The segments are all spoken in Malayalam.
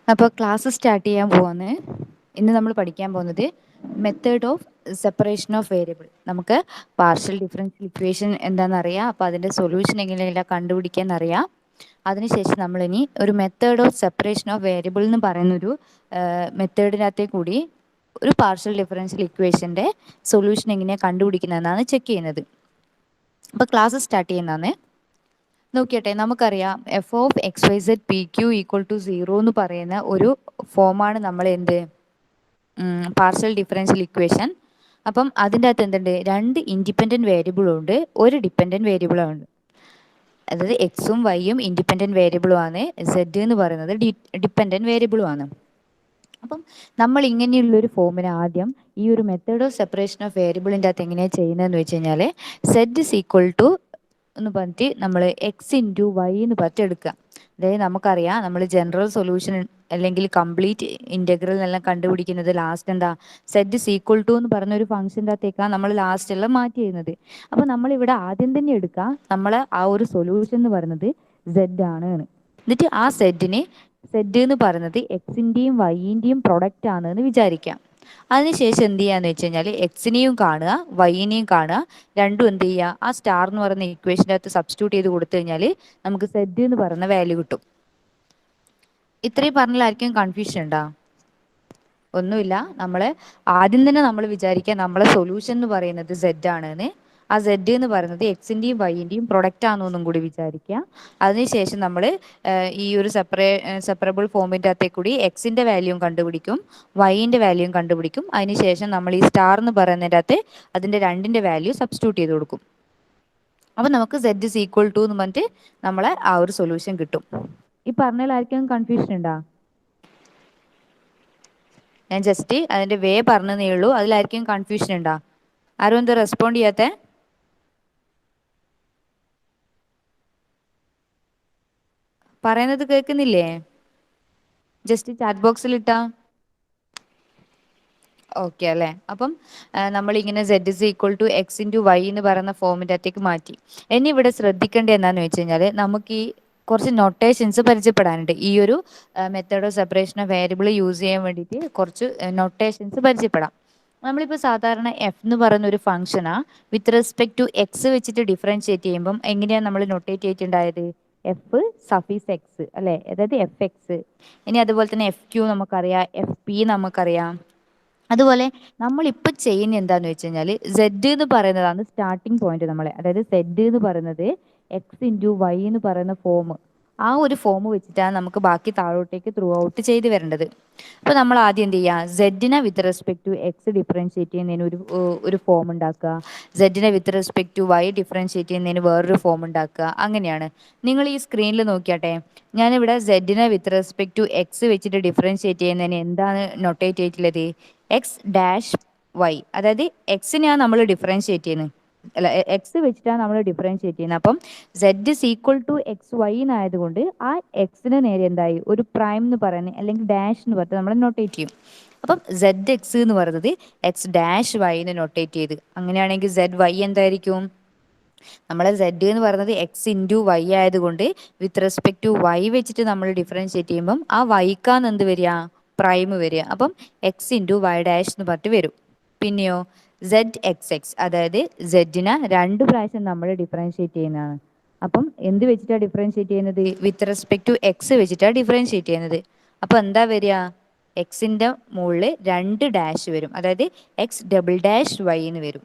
അപ്പോൾ ക്ലാസ് സ്റ്റാർട്ട് ചെയ്യാൻ പോവാന്ന്. ഇന്ന് നമ്മൾ പഠിക്കാൻ പോകുന്നത് method of separation of variable. നമുക്ക് പാർഷ്യൽ ഡിഫറൻഷ്യൽ ഇക്വേഷൻ എന്താണെന്നറിയാം, അപ്പോൾ അതിൻ്റെ സൊല്യൂഷൻ എങ്ങനെയെല്ലാം കണ്ടുപിടിക്കാൻ അറിയാം. അതിനുശേഷം നമ്മളിനി ഒരു method of separation of variable എന്ന് പറയുന്നൊരു മെത്തേഡിനകത്തെ കൂടി ഒരു പാർഷ്യൽ ഡിഫറൻഷ്യൽ ഇക്വേഷൻ്റെ സൊല്യൂഷൻ എങ്ങനെയാണ് കണ്ടുപിടിക്കുന്നതെന്നാണ് ചെക്ക് ചെയ്യുന്നത്. അപ്പോൾ ക്ലാസ് സ്റ്റാർട്ട് ചെയ്യുന്നതാണ്. നോക്കിയട്ടെ, നമുക്കറിയാം F of X Y Z P Q equal to 0 എന്ന് പറയുന്ന ഒരു ഫോമാണ് നമ്മൾ എന്ത് പാർഷ്യൽ ഡിഫറൻഷ്യൽ ഇക്വേഷൻ. അപ്പം അതിൻ്റെ അകത്ത് എന്തുണ്ട്, രണ്ട് ഇൻഡിപെൻഡൻറ്റ് വേരിയബിളും ഉണ്ട്, ഒരു ഡിപ്പെൻഡൻറ്റ് വേരിയബിളും ഉണ്ട്. അതായത് എക്സും വൈയും ഇൻഡിപെൻഡൻറ്റ് വേരിയബിളും ആണ്, സെഡ് എന്ന് പറയുന്നത് ഡിപ്പെൻഡൻറ്റ് വേരിയബിളും ആണ്. അപ്പം നമ്മൾ ഇങ്ങനെയുള്ളൊരു ഫോമിന് ആദ്യം ഈ ഒരു മെത്തേഡ് ഓഫ് സെപ്പറേഷൻ ഓഫ് വേരിയബിളിൻ്റെ അകത്ത് എങ്ങനെയാണ് ചെയ്യുന്നതെന്ന് വെച്ച് കഴിഞ്ഞാൽ, സെഡ് ഇസ് ഈക്വൽ ടു എന്ന് പറഞ്ഞിട്ട് നമ്മൾ എക്സ് ഇൻറ്റു വൈ എന്ന് പറഞ്ഞിട്ട് എടുക്കുക. അതായത് നമുക്കറിയാം നമ്മൾ ജനറൽ സൊല്യൂഷൻ അല്ലെങ്കിൽ കംപ്ലീറ്റ് ഇൻ്റഗ്രൽ എന്നെല്ലാം കണ്ടുപിടിക്കുന്നത് ലാസ്റ്റ് എന്താ, സെഡ് ഇസ് ഈക്വൽ ടു എന്ന് പറഞ്ഞ ഒരു ഫംഗ്ഷൻ്റെ അകത്തേക്കാണ് നമ്മൾ ലാസ്റ്റ് എല്ലാം മാറ്റി ചെയ്യുന്നത്. അപ്പോൾ നമ്മളിവിടെ ആദ്യം തന്നെ എടുക്കുക, നമ്മൾ ആ ഒരു സൊല്യൂഷൻ എന്ന് പറയുന്നത് സെഡ് ആണ്. എന്നിട്ട് ആ സെഡിന് സെഡ് എന്ന് പറയുന്നത് എക്സിൻ്റെയും വൈൻ്റെയും പ്രൊഡക്റ്റ് ആണെന്ന് വിചാരിക്കാം. അതിനുശേഷം എന്ത് ചെയ്യാന്ന് വെച്ച് കഴിഞ്ഞാൽ എക്സിനെയും കാണുക വൈനെയും കാണുക, രണ്ടും എന്ത് ചെയ്യുക, ആ സ്റ്റാർ എന്ന് പറയുന്ന ഇക്വേഷൻ്റെ അകത്ത് സബ്സ്റ്റിറ്റ്യൂട്ട് ചെയ്ത് കൊടുത്തു കഴിഞ്ഞാൽ നമുക്ക് സെഡ് എന്ന് പറയുന്ന വാല്യൂ കിട്ടും. ഇത്രയും പറഞ്ഞാലായിരിക്കും കൺഫ്യൂഷൻ ഉണ്ടോ? ഒന്നുമില്ല. നമ്മൾ ആദ്യം തന്നെ നമ്മൾ വിചാരിക്കുക നമ്മളെ സൊല്യൂഷൻ എന്ന് പറയുന്നത് സെഡ് ആണെന്ന്. ആ സെഡ് എന്ന് പറയുന്നത് എക്സിൻ്റെയും വൈൻ്റെയും പ്രൊഡക്റ്റ് ആണെന്നും കൂടി വിചാരിക്കുക. അതിനുശേഷം നമ്മൾ ഈ ഒരു സെപ്പറബിൾ ഫോമിൻ്റെ അകത്തെ കൂടി എക്സിൻ്റെ വാല്യൂവും കണ്ടുപിടിക്കും, വൈൻ്റെ വാല്യൂവും കണ്ടുപിടിക്കും. അതിനുശേഷം നമ്മൾ ഈ സ്റ്റാർ എന്ന് പറയുന്നതിൻ്റെ അകത്ത് അതിൻ്റെ രണ്ടിൻ്റെ വാല്യൂ സബ്സ്റ്റിറ്റ്യൂട്ട് ചെയ്ത് കൊടുക്കും. അപ്പോൾ നമുക്ക് സെഡ് ഇസ് ഈക്വൽ ടു എന്ന് പറഞ്ഞിട്ട് നമ്മളെ ആ ഒരു സൊല്യൂഷൻ കിട്ടും. ഈ പറഞ്ഞതിലായിരിക്കും കൺഫ്യൂഷൻ ഉണ്ടോ? ഞാൻ ജസ്റ്റ് അതിൻ്റെ വേ പറഞ്ഞതേ ഉള്ളൂ, അതിലായിരിക്കും കൺഫ്യൂഷൻ ഉണ്ടോ? ആരും എന്താ റെസ്പോണ്ട് ചെയ്യാത്ത? പറയുന്നത് കേൾക്കുന്നില്ലേ? ജസ്റ്റ് ചാറ്റ് ബോക്സിൽ ഇട്ടാ ഓക്കെ അല്ലേ? അപ്പം നമ്മളിങ്ങനെ Z is equal to X into Y എന്ന് പറയുന്ന ഫോമിൻ്റെ അകത്തേക്ക് മാറ്റി. ഇനി ഇവിടെ ശ്രദ്ധിക്കേണ്ടത് എന്താണെന്ന് വെച്ച് കഴിഞ്ഞാൽ നമുക്ക് ഈ കുറച്ച് നൊട്ടേഷൻസ് പരിചയപ്പെടാനുണ്ട്. ഈ ഒരു method of separation of variable use ചെയ്യാൻ വേണ്ടിയിട്ട് കുറച്ച് നൊട്ടേഷൻസ് പരിചയപ്പെടാം. നമ്മളിപ്പോൾ സാധാരണ എഫ് എന്ന് പറയുന്ന ഒരു ഫംഗ്ഷനാണ് വിത്ത് റെസ്പെക്ട് ടു എക്സ് വെച്ചിട്ട് ഡിഫറൻഷിയേറ്റ് ചെയ്യുമ്പം എങ്ങനെയാണ് നമ്മൾ നൊട്ടേറ്റ് ചെയ്തിട്ടുണ്ടായത്? എഫ് സഫീസ് എക്സ് അല്ലേ, അതായത് എഫ് എക്സ്. ഇനി അതുപോലെ തന്നെ എഫ് ക്യൂ നമുക്കറിയാം, എഫ് പി നമുക്കറിയാം. അതുപോലെ നമ്മളിപ്പോൾ ചെയ്യുന്ന എന്താന്ന് വെച്ച് കഴിഞ്ഞാൽ സെഡ് എന്ന് പറയുന്നതാണ് സ്റ്റാർട്ടിങ് പോയിന്റ് നമ്മളെ, അതായത് സെഡ് എന്ന് പറയുന്നത് എക്സ് ഇൻറ്റു വൈ എന്ന് പറയുന്ന ഫോം, ആ ഒരു ഫോം വെച്ചിട്ടാണ് നമുക്ക് ബാക്കി താഴോട്ടേക്ക് ത്രൂ ഔട്ട് ചെയ്ത് വരേണ്ടത്. അപ്പോൾ നമ്മൾ ആദ്യം എന്ത് ചെയ്യുക, സെഡിനെ with respect to x differentiate ചെയ്യുന്നതിന് ഒരു ഫോം ഉണ്ടാക്കുക, സെഡിനെ with respect to y differentiate ചെയ്യുന്നതിന് വേറൊരു ഫോം ഉണ്ടാക്കുക. അങ്ങനെയാണ്. നിങ്ങൾ ഈ സ്ക്രീനിൽ നോക്കിയാട്ടെ, ഞാനിവിടെ സെഡിനെ വിത്ത് റെസ്പെക്ട് ടു എക്സ് വെച്ചിട്ട് ഡിഫറൻഷിയേറ്റ് ചെയ്യുന്നതിന് എന്താണ് നൊട്ടേറ്റ് ചെയ്തിട്ടുള്ളത്? എക്സ് ഡാഷ് വൈ, അതായത് എക്സിനെയാണ് നമ്മൾ ഡിഫറൻഷിയേറ്റ് ചെയ്യുന്നത്, അല്ല എക്സ് വെച്ചിട്ടാണ് നമ്മൾ ഡിഫറൻഷിയേറ്റ് ചെയ്യുന്നത്. അപ്പം z is equal to x y എന്നായതുകൊണ്ട് ആ എക്സിന് നേരെ എന്തായി ഒരു പ്രൈം എന്ന് പറയുന്നത് അല്ലെങ്കിൽ ഡാഷ് എന്ന് പറഞ്ഞിട്ട് നമ്മൾ നൊട്ടേറ്റ് ചെയ്യും. അപ്പം സെഡ് എക്സ് എന്ന് പറയുന്നത് എക്സ് ഡാഷ് വൈ എന്ന് നൊട്ടേറ്റ് ചെയ്ത്. അങ്ങനെയാണെങ്കിൽ സെഡ് വൈ എന്തായിരിക്കും? നമ്മളെ സെഡ് എന്ന് പറയുന്നത് എക്സ് ഇൻറ്റു വൈ ആയതുകൊണ്ട് വിത്ത് റെസ്പെക്ട് ടു വൈ വെച്ചിട്ട് നമ്മൾ ഡിഫറൻഷിയേറ്റ് ചെയ്യുമ്പം ആ വൈക്കാന്ന് എന്ത് വരിക? പ്രൈം വരിക. അപ്പം എക്സ് ഇൻറ്റു വൈ ഡാഷ് എന്ന് പറഞ്ഞിട്ട് വരും. പിന്നെയോ സെഡ് എക്സ് എക്സ്, അതായത് സെഡിനെ രണ്ട് പ്രാവശ്യം നമ്മൾ ഡിഫറൻഷിയേറ്റ് ചെയ്യുന്നതാണ്. അപ്പം എന്ത് വെച്ചിട്ടാണ് ഡിഫറൻഷിയേറ്റ് ചെയ്യുന്നത്? വിത്ത് റെസ്പെക്ട് ടു എക്സ് വെച്ചിട്ടാണ് ഡിഫറൻഷിയേറ്റ് ചെയ്യുന്നത്. അപ്പോൾ എന്താ വരിക? എക്സിൻ്റെ മുകളിൽ രണ്ട് ഡാഷ് വരും, അതായത് എക്സ് ഡബിൾ ഡാഷ് വൈ എന്ന് വരും.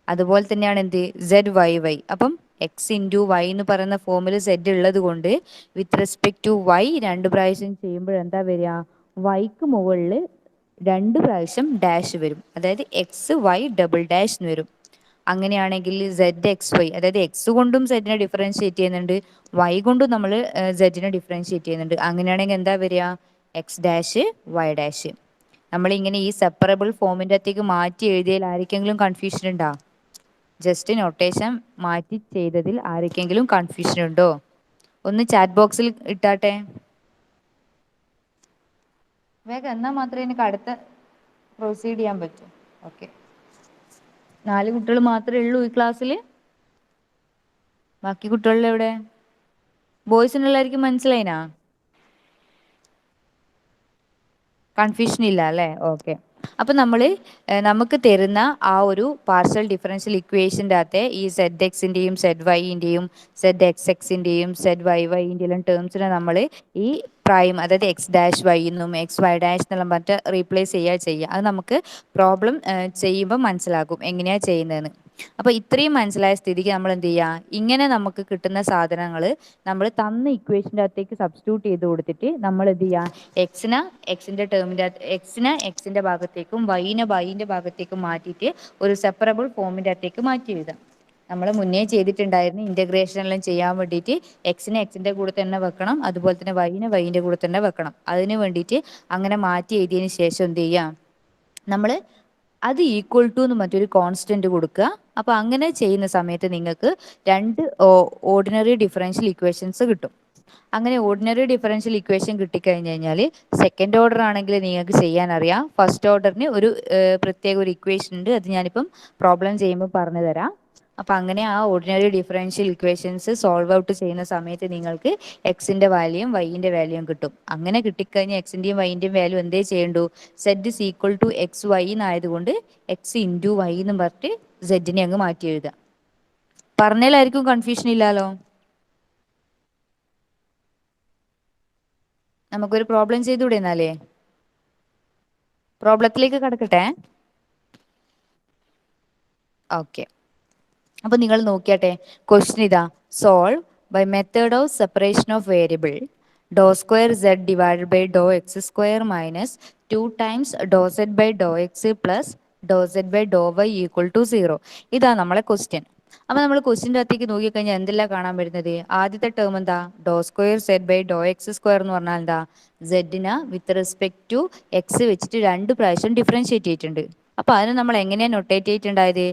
അതുപോലെ തന്നെയാണ് എന്ത് സെഡ് വൈ വൈ. അപ്പം എക്സ് ഇൻറ്റു വൈ എന്ന് പറയുന്ന ഫോമിൽ സെഡ് ഉള്ളത് കൊണ്ട് വിത്ത് റെസ്പെക്ട് ടു വൈ രണ്ട് പ്രാവശ്യം ചെയ്യുമ്പോൾ എന്താ വരിക? വൈക്ക് മുകളിൽ രണ്ട് പ്രാവശ്യം ഡാഷ് വരും, അതായത് എക്സ് വൈ ഡബിൾ ഡാഷ് എന്ന് വരും. അങ്ങനെയാണെങ്കിൽ സെഡ് എക്സ് വൈ, അതായത് എക്സ് കൊണ്ടും സെഡിനെ ഡിഫറൻഷിയേറ്റ് ചെയ്യുന്നുണ്ട്, വൈ കൊണ്ടും നമ്മൾ സെഡിനെ ഡിഫറൻഷിയേറ്റ് ചെയ്യുന്നുണ്ട്. അങ്ങനെയാണെങ്കിൽ എന്താ വരിക? X dash Y dash. നമ്മളിങ്ങനെ ഈ സെപ്പറബിൾ ഫോമിൻ്റെ അകത്തേക്ക് മാറ്റി എഴുതിയതിൽ ആർക്കെങ്കിലും കൺഫ്യൂഷൻ ഉണ്ടോ? ജസ്റ്റ് നൊട്ടേഷൻ മാറ്റി ചെയ്തതിൽ ആർക്കെങ്കിലും കൺഫ്യൂഷൻ ഉണ്ടോ? ഒന്ന് ചാറ്റ് ബോക്സിൽ ഇട്ടാട്ടെ വേഗം, എന്നാൽ മാത്രമേ എനിക്ക് അടുത്ത പ്രൊസീഡ് ചെയ്യാൻ പറ്റൂ. ഓക്കെ, 4 കുട്ടികൾ മാത്രമേ ഉള്ളൂ ഈ ക്ലാസ്സിൽ. ബാക്കി കുട്ടികളിൽ എവിടെ? ബോയ്സിനുള്ളവർക്ക് മനസ്സിലായിനാ? കൺഫ്യൂഷൻ ഇല്ല അല്ലേ? ഓക്കെ. അപ്പൊ നമുക്ക് തരുന്ന ആ ഒരു പാർഷ്യൽ ഡിഫറൻഷ്യൽ ഇക്വേഷൻ്റെ അകത്തെ ഈ സെഡ് എക്സിൻ്റെയും സെഡ് വൈൻ്റെയും സെഡ് എക്സ് എക്സിൻ്റെയും സെഡ് വൈ വൈൻ്റെയും ടേംസിനെ നമ്മൾ ഈ പ്രൈം, അതായത് എക്സ് ഡാഷ് വൈ എന്നും എക്സ് വൈ ഡാഷ് എന്നെല്ലാം പറഞ്ഞിട്ട് റീപ്ലേസ് ചെയ്യുക. അത് നമുക്ക് പ്രോബ്ലം ചെയ്യുമ്പോൾ മനസ്സിലാകും എങ്ങനെയാണ് ചെയ്യുന്നതെന്ന്. അപ്പോൾ ഇത്രയും മനസ്സിലായ സ്ഥിതിക്ക് നമ്മൾ എന്ത് ചെയ്യുക, ഇങ്ങനെ നമുക്ക് കിട്ടുന്ന സാധനങ്ങൾ നമ്മൾ തന്ന ഇക്വേഷൻ്റെ അകത്തേക്ക് സബ്സ്റ്റിറ്റ്യൂട്ട് ചെയ്ത് കൊടുത്തിട്ട് നമ്മൾ എന്ത് ചെയ്യുക, എക്സിനെ എക്സിൻ്റെ ഭാഗത്തേക്കും വൈൻ്റെ ഭാഗത്തേക്കും മാറ്റിയിട്ട് ഒരു സെപ്പറബിൾ ഫോമിൻ്റെ അകത്തേക്ക് മാറ്റി എഴുതാം. നമ്മൾ മുന്നേ ചെയ്തിട്ടുണ്ടായിരുന്നു ഇൻ്റഗ്രേഷൻ എല്ലാം ചെയ്യാൻ വേണ്ടിയിട്ട് എക്സിനെ എക്സിൻ്റെ കൂടെ തന്നെ വെക്കണം, അതുപോലെ തന്നെ വൈൻ്റെ കൂടെ തന്നെ വെക്കണം. അതിന് വേണ്ടിയിട്ട് അങ്ങനെ മാറ്റി എഴുതിയതിന് ശേഷം എന്ത് ചെയ്യാം, നമ്മൾ അത് ഈക്വൽ ടു എന്ന് മറ്റൊരു കോൺസ്റ്റന്റ് കൊടുക്കുക. അപ്പോൾ അങ്ങനെ ചെയ്യുന്ന സമയത്ത് നിങ്ങൾക്ക് രണ്ട് ഓർഡിനറി ഡിഫറൻഷ്യൽ ഇക്വേഷൻസ് കിട്ടും. അങ്ങനെ ഓർഡിനറി ഡിഫറൻഷ്യൽ ഇക്വേഷൻ കിട്ടിക്കഴിഞ്ഞ് കഴിഞ്ഞാൽ സെക്കൻഡ് ഓർഡർ ആണെങ്കിൽ നിങ്ങൾക്ക് ചെയ്യാൻ അറിയാം. ഫസ്റ്റ് ഓർഡറിന് ഒരു പ്രത്യേക ഒരു ഇക്വേഷൻ ഉണ്ട്, അത് ഞാനിപ്പം പ്രോബ്ലം ചെയ്യുമ്പോൾ പറഞ്ഞു തരാം. അപ്പം അങ്ങനെ ആ ordinary differential equations solve out ചെയ്യുന്ന സമയത്ത് നിങ്ങൾക്ക് എക്സിൻ്റെ വാല്യൂയും വൈൻ്റെ വാല്യൂയും കിട്ടും. അങ്ങനെ കിട്ടിക്കഴിഞ്ഞാൽ എക്സിൻ്റെയും വൈൻ്റെയും വാല്യൂ എന്തേ ചെയ്യേണ്ടു, z is equal to x y എന്നായതുകൊണ്ട് എക്സ് ഇൻറ്റു വൈ എന്ന് പറഞ്ഞിട്ട് സെഡിനെ അങ്ങ് മാറ്റി എഴുതുക. പറഞ്ഞാലായിരിക്കും കൺഫ്യൂഷൻ ഇല്ലല്ലോ. നമുക്കൊരു പ്രോബ്ലം ചെയ്തുകൂടെ എന്നാലേ? പ്രോബ്ലത്തിലേക്ക് കടക്കട്ടെ. ഓക്കെ. അപ്പൊ നിങ്ങൾ നോക്കിയാട്ടെ, ക്വസ്റ്റ്യൻ ഇതാ, solve by method of separation of variable ഡോ square Z divided by Dr X square minus 2 times ഡോ Z by Dr X plus ഡോ സെഡ് ബൈ ഡോ വൈ ഈക്വൽ ടു 0. ഇതാ നമ്മളെ ക്വസ്റ്റ്യൻ. അപ്പൊ നമ്മൾ ക്വസ്റ്റ്യൻ്റെ അകത്തേക്ക് നോക്കിക്കഴിഞ്ഞാൽ എന്തെല്ലാം കാണാൻ വരുന്നത്, ആദ്യത്തെ ടേം എന്താ, do square z by Dr X square എന്ന് പറഞ്ഞാൽ എന്താ, സെഡിന് വിത്ത് റെസ്പെക്ട് ടു എക്സ് വെച്ചിട്ട് 2 പ്രാവശ്യം ഡിഫറൻഷിയേറ്റ് ചെയ്തിട്ടുണ്ട്. അപ്പൊ അതിന് നമ്മൾ എങ്ങനെയാണ് നൊട്ടേറ്റ് ചെയ്തിട്ടുണ്ടായത്,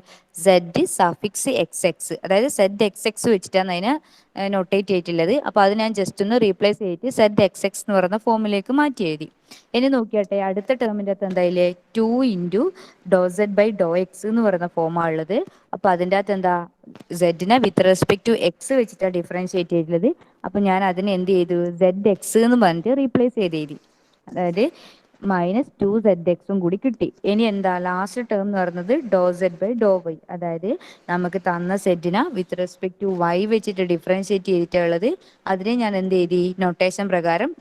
സെഡ് സഫിക്സ് എക്സ് എക്സ്, അതായത് സെഡ് എക്സ് എക്സ് വെച്ചിട്ടാണ് അതിനെ നൊട്ടേറ്റ് ചെയ്തിട്ടുള്ളത്. അപ്പൊ അത് ഞാൻ ജസ്റ്റ് ഒന്ന് റീപ്ലേസ് ചെയ്തിട്ട് സെഡ് എക്സ് എക്സ് എന്ന് പറയുന്ന ഫോമിലേക്ക് മാറ്റി എഴുതി. ഇനി നോക്കിയാട്ടെ, അടുത്ത ടേമിൻ്റെ അകത്ത് എന്തായാലേ 2 ഇൻറ്റു ഡോ സെഡ് ബൈ ഡോ എക്സ് എന്ന് പറയുന്ന ഫോമാണ് ഉള്ളത്. അപ്പൊ അതിൻ്റെ അകത്ത് എന്താ, സെഡിനെ വിത്ത് റെസ്പെക്ട് ടു എക്സ് വെച്ചിട്ടാണ് ഡിഫറൻഷിയേറ്റ് ചെയ്തിട്ടുള്ളത്. അപ്പൊ ഞാൻ അതിന് എന്ത് ചെയ്തു, സെഡ് എക്സ് എന്ന് പറഞ്ഞിട്ട് റീപ്ലേസ് ചെയ്ത് എഴുതി. അതായത് മൈനസ് 2zx കൂടി കിട്ടി. ഇനി എന്താ ലാസ്റ്റ് ടേം എന്ന് പറയുന്നത് ഡോ സെഡ് ബൈ ഡോ വൈ, അതായത് നമുക്ക് തന്ന സെഡിനെ വിത്ത് റെസ്പെക്ട് ടു വൈ വെച്ചിട്ട് ഡിഫറൻഷിയേറ്റ് ചെയ്തിട്ടുള്ളത്. അതിനെ ഞാൻ എന്ത് ചെയ്തി, നൊട്ടേഷൻ പ്രകാരം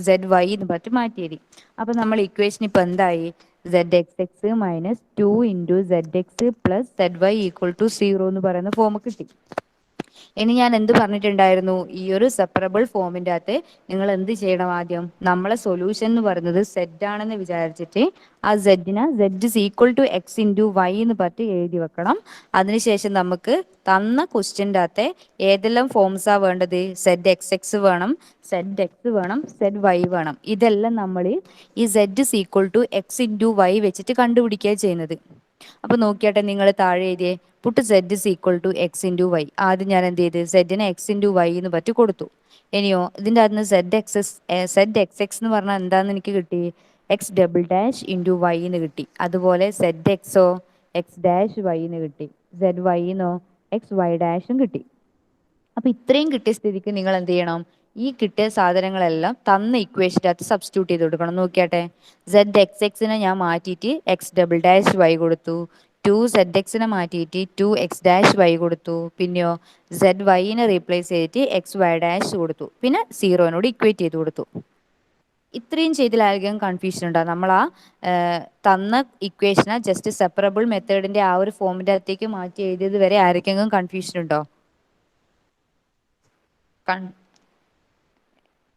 സെഡ് വൈ എന്ന് പറഞ്ഞിട്ട് മാറ്റി എഴുതി. അപ്പൊ നമ്മൾ ഇക്വേഷൻ ഇപ്പൊ എന്തായി, z x x minus 2 into z x plus z y equal to 0 എന്ന് പറയുന്ന ഫോം കിട്ടി. ഇനി ഞാൻ എന്ത് പറഞ്ഞിട്ടുണ്ടായിരുന്നു, ഈ ഒരു സെപ്പറബിൾ ഫോമിൻ്റെ അകത്ത് നിങ്ങൾ എന്ത് ചെയ്യണം, ആദ്യം നമ്മളെ സൊല്യൂഷൻ എന്ന് പറയുന്നത് സെഡ് ആണെന്ന് വിചാരിച്ചിട്ട് ആ സെഡിനെ z is equal to X into Y എന്ന് പറഞ്ഞിട്ട് എഴുതി വെക്കണം. അതിനുശേഷം നമുക്ക് തന്ന ക്വസ്റ്റ്യൻ്റെ അകത്തെ ഏതെല്ലാം ഫോംസാ വേണ്ടത്, സെഡ് എക്സ് എക്സ് വേണം, സെഡ് എക്സ് വേണം, സെഡ് വൈ വേണം. ഇതെല്ലാം നമ്മൾ ഈ z is equal to X into y വെച്ചിട്ട് കണ്ടുപിടിക്കുക ചെയ്യുന്നത്. അപ്പൊ നോക്കിയാട്ടെ, നിങ്ങൾ താഴെ എഴുതിയേ put z is equal to X into y. ആദ്യം ഞാൻ എന്ത് ചെയ്ത് സെഡിനെ എക്സ് ഇൻറ്റു വൈ എന്ന് പറ്റി കൊടുത്തു. ഇനിയോ ഇതിൻ്റെ അകത്ത് സെഡ് എക്സ് എക്സ് എന്ന് പറഞ്ഞാൽ എന്താണെന്ന് എനിക്ക് കിട്ടി, x double dash into Y എന്ന് കിട്ടി. അതുപോലെ സെഡ് എക്സോ എക്സ് ഡാഷ് വൈ എന്ന് കിട്ടി, സെഡ് വൈ എന്നോ എക്സ് വൈ ഡാഷും കിട്ടി. അപ്പൊ ഇത്രയും കിട്ടിയ സ്ഥിതിക്ക് നിങ്ങൾ എന്ത് ചെയ്യണം, ഈ കിട്ടിയ സാധനങ്ങളെല്ലാം തന്ന ഇക്വേഷൻ്റെ അകത്ത് സബ്സ്റ്റിറ്റ്യൂട്ട് ചെയ്ത് കൊടുക്കണം. നോക്കിയാട്ടെ, സെഡ് എക്സ് എക്സിനെ ഞാൻ മാറ്റിയിട്ട് എക്സ് ഡബിൾ ഡാഷ് വൈ കൊടുത്തു, 2zx മാറ്റിയിട്ട് 2x ഡാഷ് വൈ കൊടുത്തു, പിന്നെയോ സെഡ് വൈനെ റീപ്ലേസ് ചെയ്തിട്ട് എക്സ് വൈ ഡാഷ് കൊടുത്തു, പിന്നെ 0 ഇക്വേറ്റ് ചെയ്ത് കൊടുത്തു. ഇത്രയും ചെയ്തിൽ ആർക്കെങ്കിലും കൺഫ്യൂഷൻ ഉണ്ടോ? നമ്മൾ ആ തന്ന ഇക്വേഷനെ ജസ്റ്റ് സെപ്പറബിൾ മെത്തേഡിന്റെ ആ ഒരു ഫോമിന്റെ അകത്തേക്ക് മാറ്റി എഴുതിയത് വരെ ആർക്കെങ്കിലും കൺഫ്യൂഷൻ ഉണ്ടോ?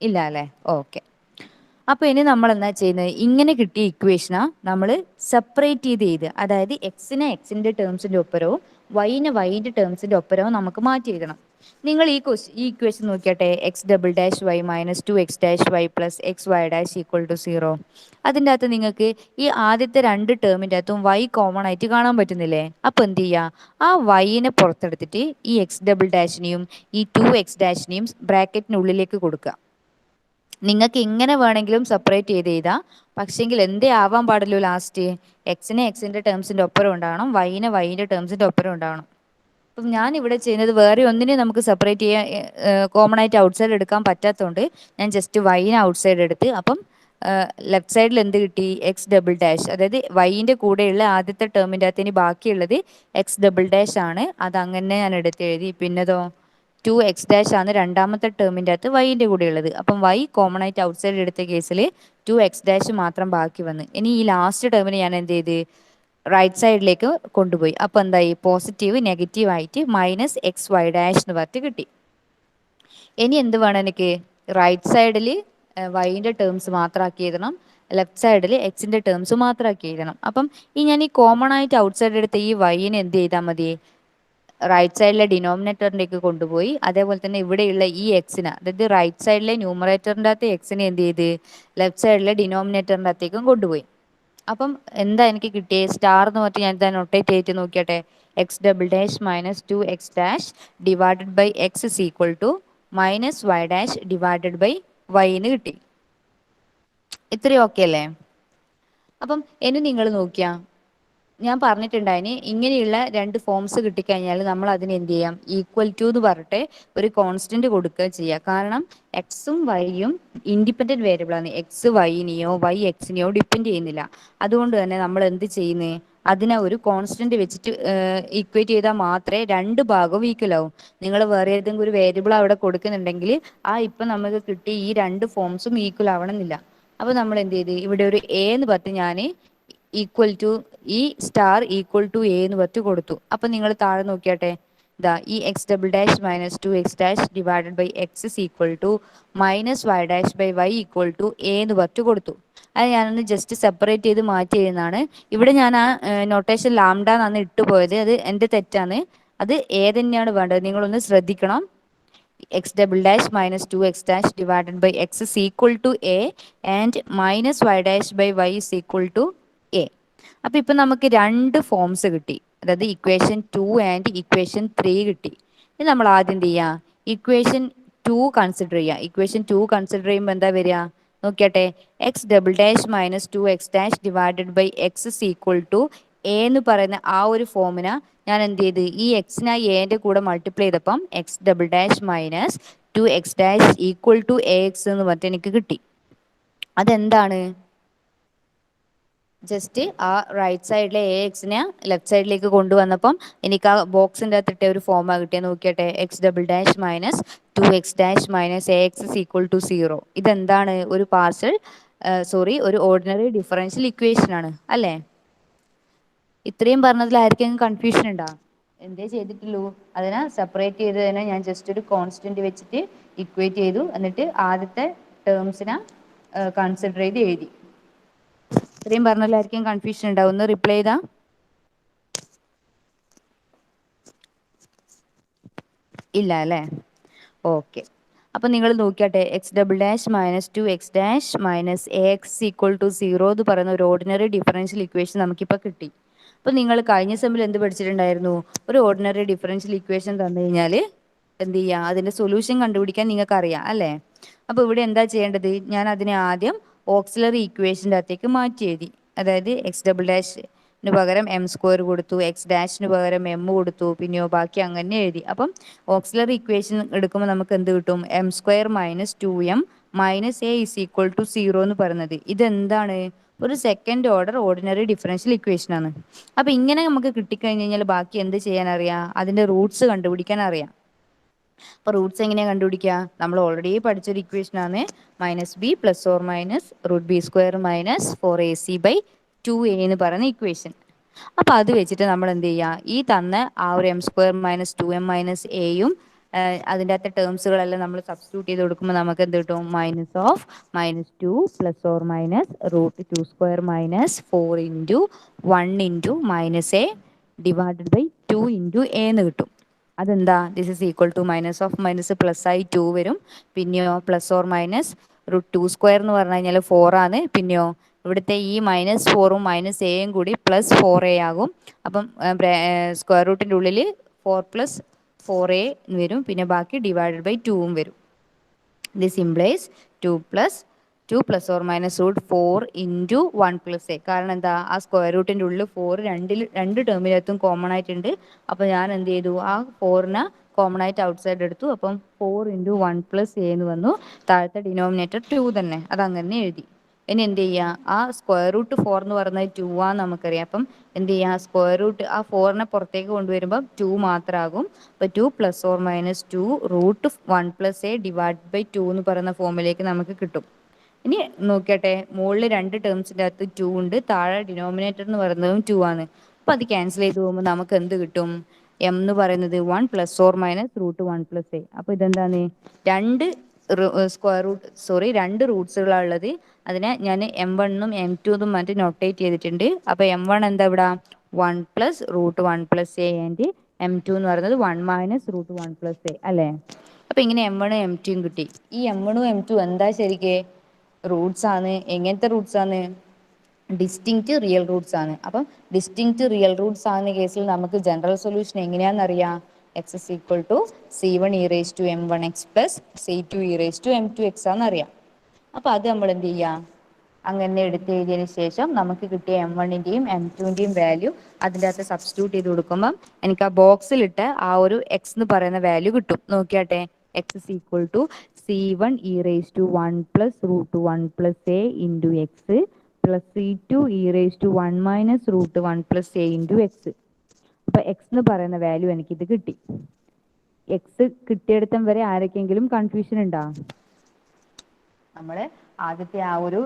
ഇല്ല അല്ലേ? ഓക്കെ. അപ്പോൾ ഇനി നമ്മൾ എന്താ ചെയ്യുന്നത്, ഇങ്ങനെ കിട്ടിയ ഇക്വേഷനാ നമ്മൾ സെപ്പറേറ്റ് ചെയ്ത് എഴുതുക. അതായത് എക്സിനെ എക്സിൻ്റെ ടേംസിൻ്റെ ഒപ്പരവും വൈനെ വൈൻ്റെ ടേംസിൻ്റെ ഒപ്പരവും നമുക്ക് മാറ്റി എഴുതണം. നിങ്ങൾ ഈ ഇക്വേഷൻ നോക്കിയാട്ടെ, x double dash y minus 2x dash y plus x y dash equal to 0. അതിൻ്റെ അകത്ത് നിങ്ങൾക്ക് ഈ ആദ്യത്തെ 2 ടേമിൻ്റെ അകത്തും വൈ കോമൺ ആയിട്ട് കാണാൻ പറ്റുന്നില്ലേ? അപ്പോൾ എന്ത് ചെയ്യുക, ആ വൈനെ പുറത്തെടുത്തിട്ട് ഈ എക്സ് ഡബിൾ ഡാഷിനെയും ഈ 2x ഡാഷിനെയും ബ്രാക്കറ്റിനുള്ളിലേക്ക് കൊടുക്കുക. നിങ്ങൾക്ക് ഇങ്ങനെ വേണമെങ്കിലും സെപ്പറേറ്റ് ചെയ്ത് എഴുതാം. പക്ഷെങ്കിൽ എന്തേ ആവാൻ പാടുള്ളൂ, ലാസ്റ്റ് എക്സിനെ എക്സിൻ്റെ ടേംസിൻ്റെ ഒപ്പരം ഉണ്ടാവണം, വൈനെ വൈൻ്റെ ടേംസിൻ്റെ ഒപ്പരം ഉണ്ടാവണം. അപ്പം ഞാൻ ഇവിടെ ചെയ്യുന്നത് വേറെ ഒന്നിനെ നമുക്ക് സെപ്പറേറ്റ് ചെയ്യാൻ കോമൺ ആയിട്ട് ഔട്ട് സൈഡ് എടുക്കാൻ പറ്റാത്തതുകൊണ്ട് ഞാൻ ജസ്റ്റ് വൈനെ ഔട്ട് സൈഡ് എടുത്ത് അപ്പം ലെഫ്റ്റ് സൈഡിൽ എന്ത് കിട്ടി? X double dash. അതായത് വൈൻ്റെ കൂടെയുള്ള ആദ്യത്തെ ടേമിൻ്റെ അകത്ത് ഇനി ബാക്കിയുള്ളത് എക്സ് ഡബിൾ ഡാഷ് ആണ്. അത് അങ്ങനെ ഞാൻ എടുത്ത് എഴുതി. പിന്നതോ 2x' ആണ് രണ്ടാമത്തെ ടേമിൻ്റെ അകത്ത് വൈൻ്റെ കൂടെ ഉള്ളത്. അപ്പം വൈ കോമൺ ആയിട്ട് ഔട്ട് സൈഡ് എടുത്ത കേസിൽ 2x' മാത്രം ബാക്കി വന്ന്. ഇനി ഈ ലാസ്റ്റ് ടേമിന് ഞാൻ എന്ത് ചെയ്ത്? റൈറ്റ് സൈഡിലേക്ക് കൊണ്ടുപോയി. അപ്പോൾ എന്തായി? പോസിറ്റീവ് നെഗറ്റീവ് ആയിട്ട് -xy' എന്ന് പറഞ്ഞിട്ട് കിട്ടി. ഇനി എന്ത് വേണം എനിക്ക്? റൈറ്റ് സൈഡിൽ വൈൻ്റെ ടേംസ് മാത്രമാക്കി എഴുതണം, ലെഫ്റ്റ് സൈഡിൽ എക്സിൻ്റെ ടേംസ് മാത്രമാക്കി എഴുതണം. അപ്പം ഞാൻ ഈ കോമൺ ആയിട്ട് ഔട്ട് സൈഡ് എടുത്ത ഈ വൈനെ എന്ത് ചെയ്താൽ മതി? റൈറ്റ് സൈഡിലെ ഡിനോമിനേറ്ററിലേക്ക് കൊണ്ടുപോയി. അതേപോലെ തന്നെ ഇവിടെയുള്ള ഈ എക്സിന്, അതായത് റൈറ്റ് സൈഡിലെ ന്യൂമറേറ്ററിൻ്റെ അകത്ത് എക്സിനെ എന്ത് ചെയ്ത് ലെഫ്റ്റ് സൈഡിലെ ഡിനോമിനേറ്ററിൻ്റെ അകത്തേക്കും കൊണ്ടുപോയി. അപ്പം എന്താ എനിക്ക് കിട്ടിയത്? സ്റ്റാർ എന്ന് പറഞ്ഞിട്ട് ഞാൻ ഇതാ നൊട്ടേറ്റ് ചെയ്തിട്ട് നോക്കിയട്ടെ. X double dash -2x' divided by x is equal to -y' divided by y എന്ന് കിട്ടി. ഇത്രയും ഓക്കെ അല്ലേ? അപ്പം ഇനി നിങ്ങൾ നോക്കിയാ ഞാൻ പറഞ്ഞിട്ടുണ്ടായിന് ഇങ്ങനെയുള്ള രണ്ട് ഫോംസ് കിട്ടിക്കഴിഞ്ഞാൽ നമ്മൾ അതിന് എന്ത് ചെയ്യാം? ഈക്വൽ ടു എന്ന് പറഞ്ഞിട്ട് ഒരു കോൺസ്റ്റന്റ് കൊടുക്കുക ചെയ്യുക. കാരണം എക്സും വൈയും ഇൻഡിപെൻഡന്റ് വേരിയബിൾ ആണ്. എക്സ് വൈനെയോ വൈ എക്സിനെയോ ഡിപ്പെൻഡ് ചെയ്യുന്നില്ല. അതുകൊണ്ട് തന്നെ നമ്മൾ എന്ത് ചെയ്യുന്നത്? അതിനെ ഒരു കോൺസ്റ്റന്റ് വെച്ചിട്ട് ഈക്വേറ്റ് ചെയ്താൽ മാത്രമേ രണ്ട് ഭാഗവും ഈക്വൽ ആവും. നിങ്ങൾ വേറെ ഏതെങ്കിലും ഒരു വേരിയബിൾ അവിടെ കൊടുക്കുന്നുണ്ടെങ്കിൽ ഇപ്പം നമുക്ക് കിട്ടി ഈ രണ്ട് ഫോംസും ഈക്വൽ ആവണമെന്നില്ല. അപ്പോൾ നമ്മൾ എന്ത് ചെയ്ത് ഇവിടെ ഒരു എ എന്ന് പറഞ്ഞ് ഞാൻ ഈക്വൽ ടു ഈ സ്റ്റാർ ഈക്വൽ ടു എ എന്ന് പറഞ്ഞ് കൊടുത്തു. അപ്പം നിങ്ങൾ താഴെ നോക്കിയാട്ടെ, ഇതാ ഈ x double dash -2x' divided by x is equal to -y' by y equal to a എന്ന് പറഞ്ഞ് കൊടുത്തു. അത് ഞാനൊന്ന് ജസ്റ്റ് സെപ്പറേറ്റ് ചെയ്ത് മാറ്റി എഴുതുന്നതാണ്. ഇവിടെ ഞാൻ ആ നൊട്ടേഷൻ ലാംഡ എന്നാണ് ഇട്ടുപോയത്. അത് എൻ്റെ തെറ്റാണ്. അത് ഏതന്നെയാണ് വേണ്ടത് നിങ്ങളൊന്ന് ശ്രദ്ധിക്കണം. X double dash -2x' divided by x is equal to a and -y' by y is equal to a. അപ്പൊ ഇപ്പൊ നമുക്ക് രണ്ട് ഫോംസ് കിട്ടി. അതായത് ഇക്വേഷൻ 2 ആൻഡ് ഇക്വേഷൻ 3 കിട്ടി. ഇനി നമ്മൾ ആദ്യം എന്ത് ചെയ്യാം? ഇക്വേഷൻ 2 കൺസിഡർ ചെയ്യാം. ഇക്വേഷൻ 2 കൺസിഡർ ചെയ്യുമ്പോൾ എന്താ വരിക നോക്കിയാട്ടെ? X double dash -2x' divided by x is equal to a എന്ന് പറയുന്ന ആ ഒരു ഫോമിന ഞാൻ എന്ത് ചെയ്ത് ഈ എക്സിനായി എന്റെ കൂടെ മൾട്ടിപ്ലൈ ചെയ്തപ്പം x double dash -2x' equal to a x എന്ന് പറഞ്ഞിട്ട് എനിക്ക് കിട്ടി. അതെന്താണ്? ജസ്റ്റ് ആ റൈറ്റ് സൈഡിലെ എ എക്സിനെ ലെഫ്റ്റ് സൈഡിലേക്ക് കൊണ്ടുവന്നപ്പം എനിക്ക് ആ ബോക്സിൻ്റെ അകത്തിട്ട ഒരു ഫോമാണ് കിട്ടിയത്. നോക്കിയട്ടെ, x double dash -2x' a x is equal to 0. ഇതെന്താണ്? ഒരു ഒരു ഓർഡിനറി ഡിഫറൻഷ്യൽ ഇക്വേഷൻ ആണ് അല്ലേ? ഇത്രയും പറഞ്ഞതിൽ ആർക്കെങ്കിലും കൺഫ്യൂഷൻ ഉണ്ടോ? എന്തേ ചെയ്തിട്ടുള്ളൂ? അതിനെ സെപ്പറേറ്റ് ചെയ്ത് തന്നെ ഞാൻ ജസ്റ്റ് ഒരു കോൺസ്റ്റന്റ് വെച്ചിട്ട് ഇക്വേറ്റ് ചെയ്തു. എന്നിട്ട് ആദ്യത്തെ ടേംസിനെ കൺസിഡർ ചെയ്ത് എഴുതി. ഇത്രയും പറഞ്ഞാൽ ആർക്കും കൺഫ്യൂഷൻ ഉണ്ടാവും. ഒന്ന് റിപ്ലൈ ചെയ്താ. ഇല്ല അല്ലേ? ഓക്കെ. അപ്പം നിങ്ങൾ നോക്കിയാട്ടെ, x double dash -2x' a x equal to 0 എന്ന് പറയുന്ന ഒരു ഓർഡിനറി ഡിഫറൻഷ്യൽ ഇക്വേഷൻ നമുക്കിപ്പോൾ കിട്ടി. അപ്പം നിങ്ങൾ കഴിഞ്ഞ സെമ്മിൽ എന്ത് പഠിച്ചിട്ടുണ്ടായിരുന്നു? ഒരു ഓർഡിനറി ഡിഫറൻഷ്യൽ ഇക്വേഷൻ തന്നു കഴിഞ്ഞാൽ എന്ത് ചെയ്യുക? അതിൻ്റെ സൊല്യൂഷൻ കണ്ടുപിടിക്കാൻ നിങ്ങൾക്ക് അറിയാം അല്ലേ? അപ്പോൾ ഇവിടെ എന്താ ചെയ്യേണ്ടത്? ഞാൻ അതിനെ ആദ്യം ഓക്സിലറി ഇക്വേഷൻ്റെ അകത്തേക്ക് മാറ്റി എഴുതി. അതായത് എക്സ് ഡബിൾ ഡാഷിന് പകരം m² കൊടുത്തു, എക്സ് ഡാഷിന് പകരം m കൊടുത്തു, പിന്നെയോ ബാക്കി അങ്ങനെ എഴുതി. അപ്പം ഓക്സിലറി ഇക്വേഷൻ എടുക്കുമ്പോൾ നമുക്ക് എന്ത് കിട്ടും? m² - 2m - a is equal to 0 എന്ന് പറയുന്നത് ഇതെന്താണ്? ഒരു second order ordinary differential equation ആണ്. അപ്പം ഇങ്ങനെ നമുക്ക് കിട്ടിക്കഴിഞ്ഞ് കഴിഞ്ഞാൽ ബാക്കി എന്ത് ചെയ്യാൻ അറിയാം? അതിൻ്റെ റൂട്ട്സ് കണ്ടുപിടിക്കാൻ അറിയാം. അപ്പോൾ റൂട്ട്സ് എങ്ങനെയാണ് കണ്ടുപിടിക്കുക? നമ്മൾ ഓൾറെഡി പഠിച്ചൊരു ഇക്വേഷൻ ആണ് -b ± √b² - 4ac/2a എന്ന് പറയുന്ന ഇക്വേഷൻ. അപ്പോൾ അത് വെച്ചിട്ട് നമ്മൾ എന്ത് ചെയ്യുക? ഈ തന്ന ആ ഒരു m² - 2m - aയും അതിൻ്റെ അകത്തെ ടേംസുകളെല്ലാം നമ്മൾ സബ്സ്റ്റിറ്റ്യൂട്ട് ചെയ്ത് കൊടുക്കുമ്പോൾ നമുക്ക് എന്ത് കിട്ടും? -2 ± √2² - 4 × 1 × -a ഡിവൈഡഡ് ബൈ 2 × a എന്ന് കിട്ടും. അതെന്താ? This is equal to -of plus ആയി 2 വരും. പിന്നെയോ +/√2² എന്ന് പറഞ്ഞു കഴിഞ്ഞാൽ 4 ആണ്. പിന്നെയോ ഇവിടുത്തെ ഈ -4ഉം -aയും കൂടി +4a ആകും. അപ്പം സ്ക്വയർ റൂട്ടിൻ്റെ ഉള്ളിൽ 4 + 4a വരും. പിന്നെ ബാക്കി ഡിവൈഡഡ് ബൈ 2ഉം വരും. This implies 2 + 2 ± √4 × 1 + a. കാരണം എന്താ? ആ സ്ക്വയർ റൂട്ടിൻ്റെ ഉള്ളിൽ 4 രണ്ട് ടേമിനകത്തും കോമൺ ആയിട്ടുണ്ട്. അപ്പോൾ ഞാൻ എന്ത് ചെയ്തു? ആ 4നെ കോമൺ ആയിട്ട് ഔട്ട് സൈഡ് എടുത്തു. അപ്പം 4 × 1 + a എന്ന് വന്നു. താഴത്തെ ഡിനോമിനേറ്റർ 2 തന്നെ, അതങ്ങനെ എഴുതി. ഇനി എന്ത് ചെയ്യുക, ആ സ്ക്വയർ റൂട്ട് 4 എന്ന് പറയുന്നത് 2 ആന്ന് നമുക്കറിയാം. അപ്പം എന്ത് ചെയ്യുക, സ്ക്വയർ റൂട്ട് ആ 4നെ പുറത്തേക്ക് കൊണ്ടുവരുമ്പോൾ 2 മാത്രമാകും. അപ്പോൾ 2 ± 2 √1 + a ഡിവൈഡ് ബൈ 2 എന്ന് പറയുന്ന ഫോമിലേക്ക് നമുക്ക് കിട്ടും. ഇനി നോക്കിയട്ടെ, മുകളിൽ രണ്ട് ടേംസിൻ്റെ അകത്ത് 2 ഉണ്ട്, താഴെ ഡിനോമിനേറ്റർ എന്ന് പറയുന്നതും 2 ആണ്. അപ്പോൾ അത് ക്യാൻസൽ ചെയ്ത് പോകുമ്പോൾ നമുക്ക് എന്ത് കിട്ടും? എം എന്ന് പറയുന്നത് 1 ± √1 + a. അപ്പോൾ ഇതെന്താണ്, രണ്ട് രണ്ട് റൂട്ട്സുകളാണ് ഉള്ളത്. അതിനെ ഞാൻ m1 m2 എന്നും മറ്റും നൊട്ടേറ്റ് ചെയ്തിട്ടുണ്ട്. അപ്പോൾ m1 എന്താ ഇവിടെ 1 + √1 + a ആൻഡ് m2 എന്ന് പറയുന്നത് 1 - √1 + a അല്ലേ. അപ്പോൾ ഇങ്ങനെ m1 m2 കിട്ടി. ഈ m1 m2 എന്താ ശരിക്ക്? റൂട്ട്സ് ആണ്. എങ്ങനത്തെ റൂട്ട്സ് ആണ്? ഡിസ്റ്റിങ്ക്റ്റ് റിയൽ റൂട്ട്സ് ആണ്. അപ്പം ഡിസ്റ്റിങ്ക്റ്റ് റിയൽ റൂട്ട്സ് ആകുന്ന കേസിൽ നമുക്ക് ജനറൽ സൊല്യൂഷൻ എങ്ങനെയാണെന്ന് അറിയാം. x = c1e⁻m1x c2e⁻m2x ആണെന്നറിയാം. അപ്പോൾ അത് നമ്മൾ എന്ത് ചെയ്യാം, അങ്ങനെ എടുത്ത് എഴുതിയതിന് ശേഷം നമുക്ക് കിട്ടിയ m1ൻ്റെയും m2ൻ്റെയും വാല്യൂ അതിൻ്റെ അകത്ത് സബ്സ്റ്റിറ്റ്യൂട്ട് ചെയ്ത് കൊടുക്കുമ്പം എനിക്ക് ആ ബോക്സിലിട്ട് ആ ഒരു x എന്ന് പറയുന്ന വാല്യൂ കിട്ടും. നോക്കിയാട്ടെ, x = c1e⁻1 + √1 + a × x c2e⁻1 - √1 + a × x. അപ്പോൾ x എന്ന് പറയുന്ന വാല്യൂ എനിക്കിത് കിട്ടി. എക്സ് കിട്ടിയിടത്തം വരെ ആരൊക്കെങ്കിലും കൺഫ്യൂഷൻ ഉണ്ടോ? നമ്മൾ ആദ്യത്തെ ആ ഒരു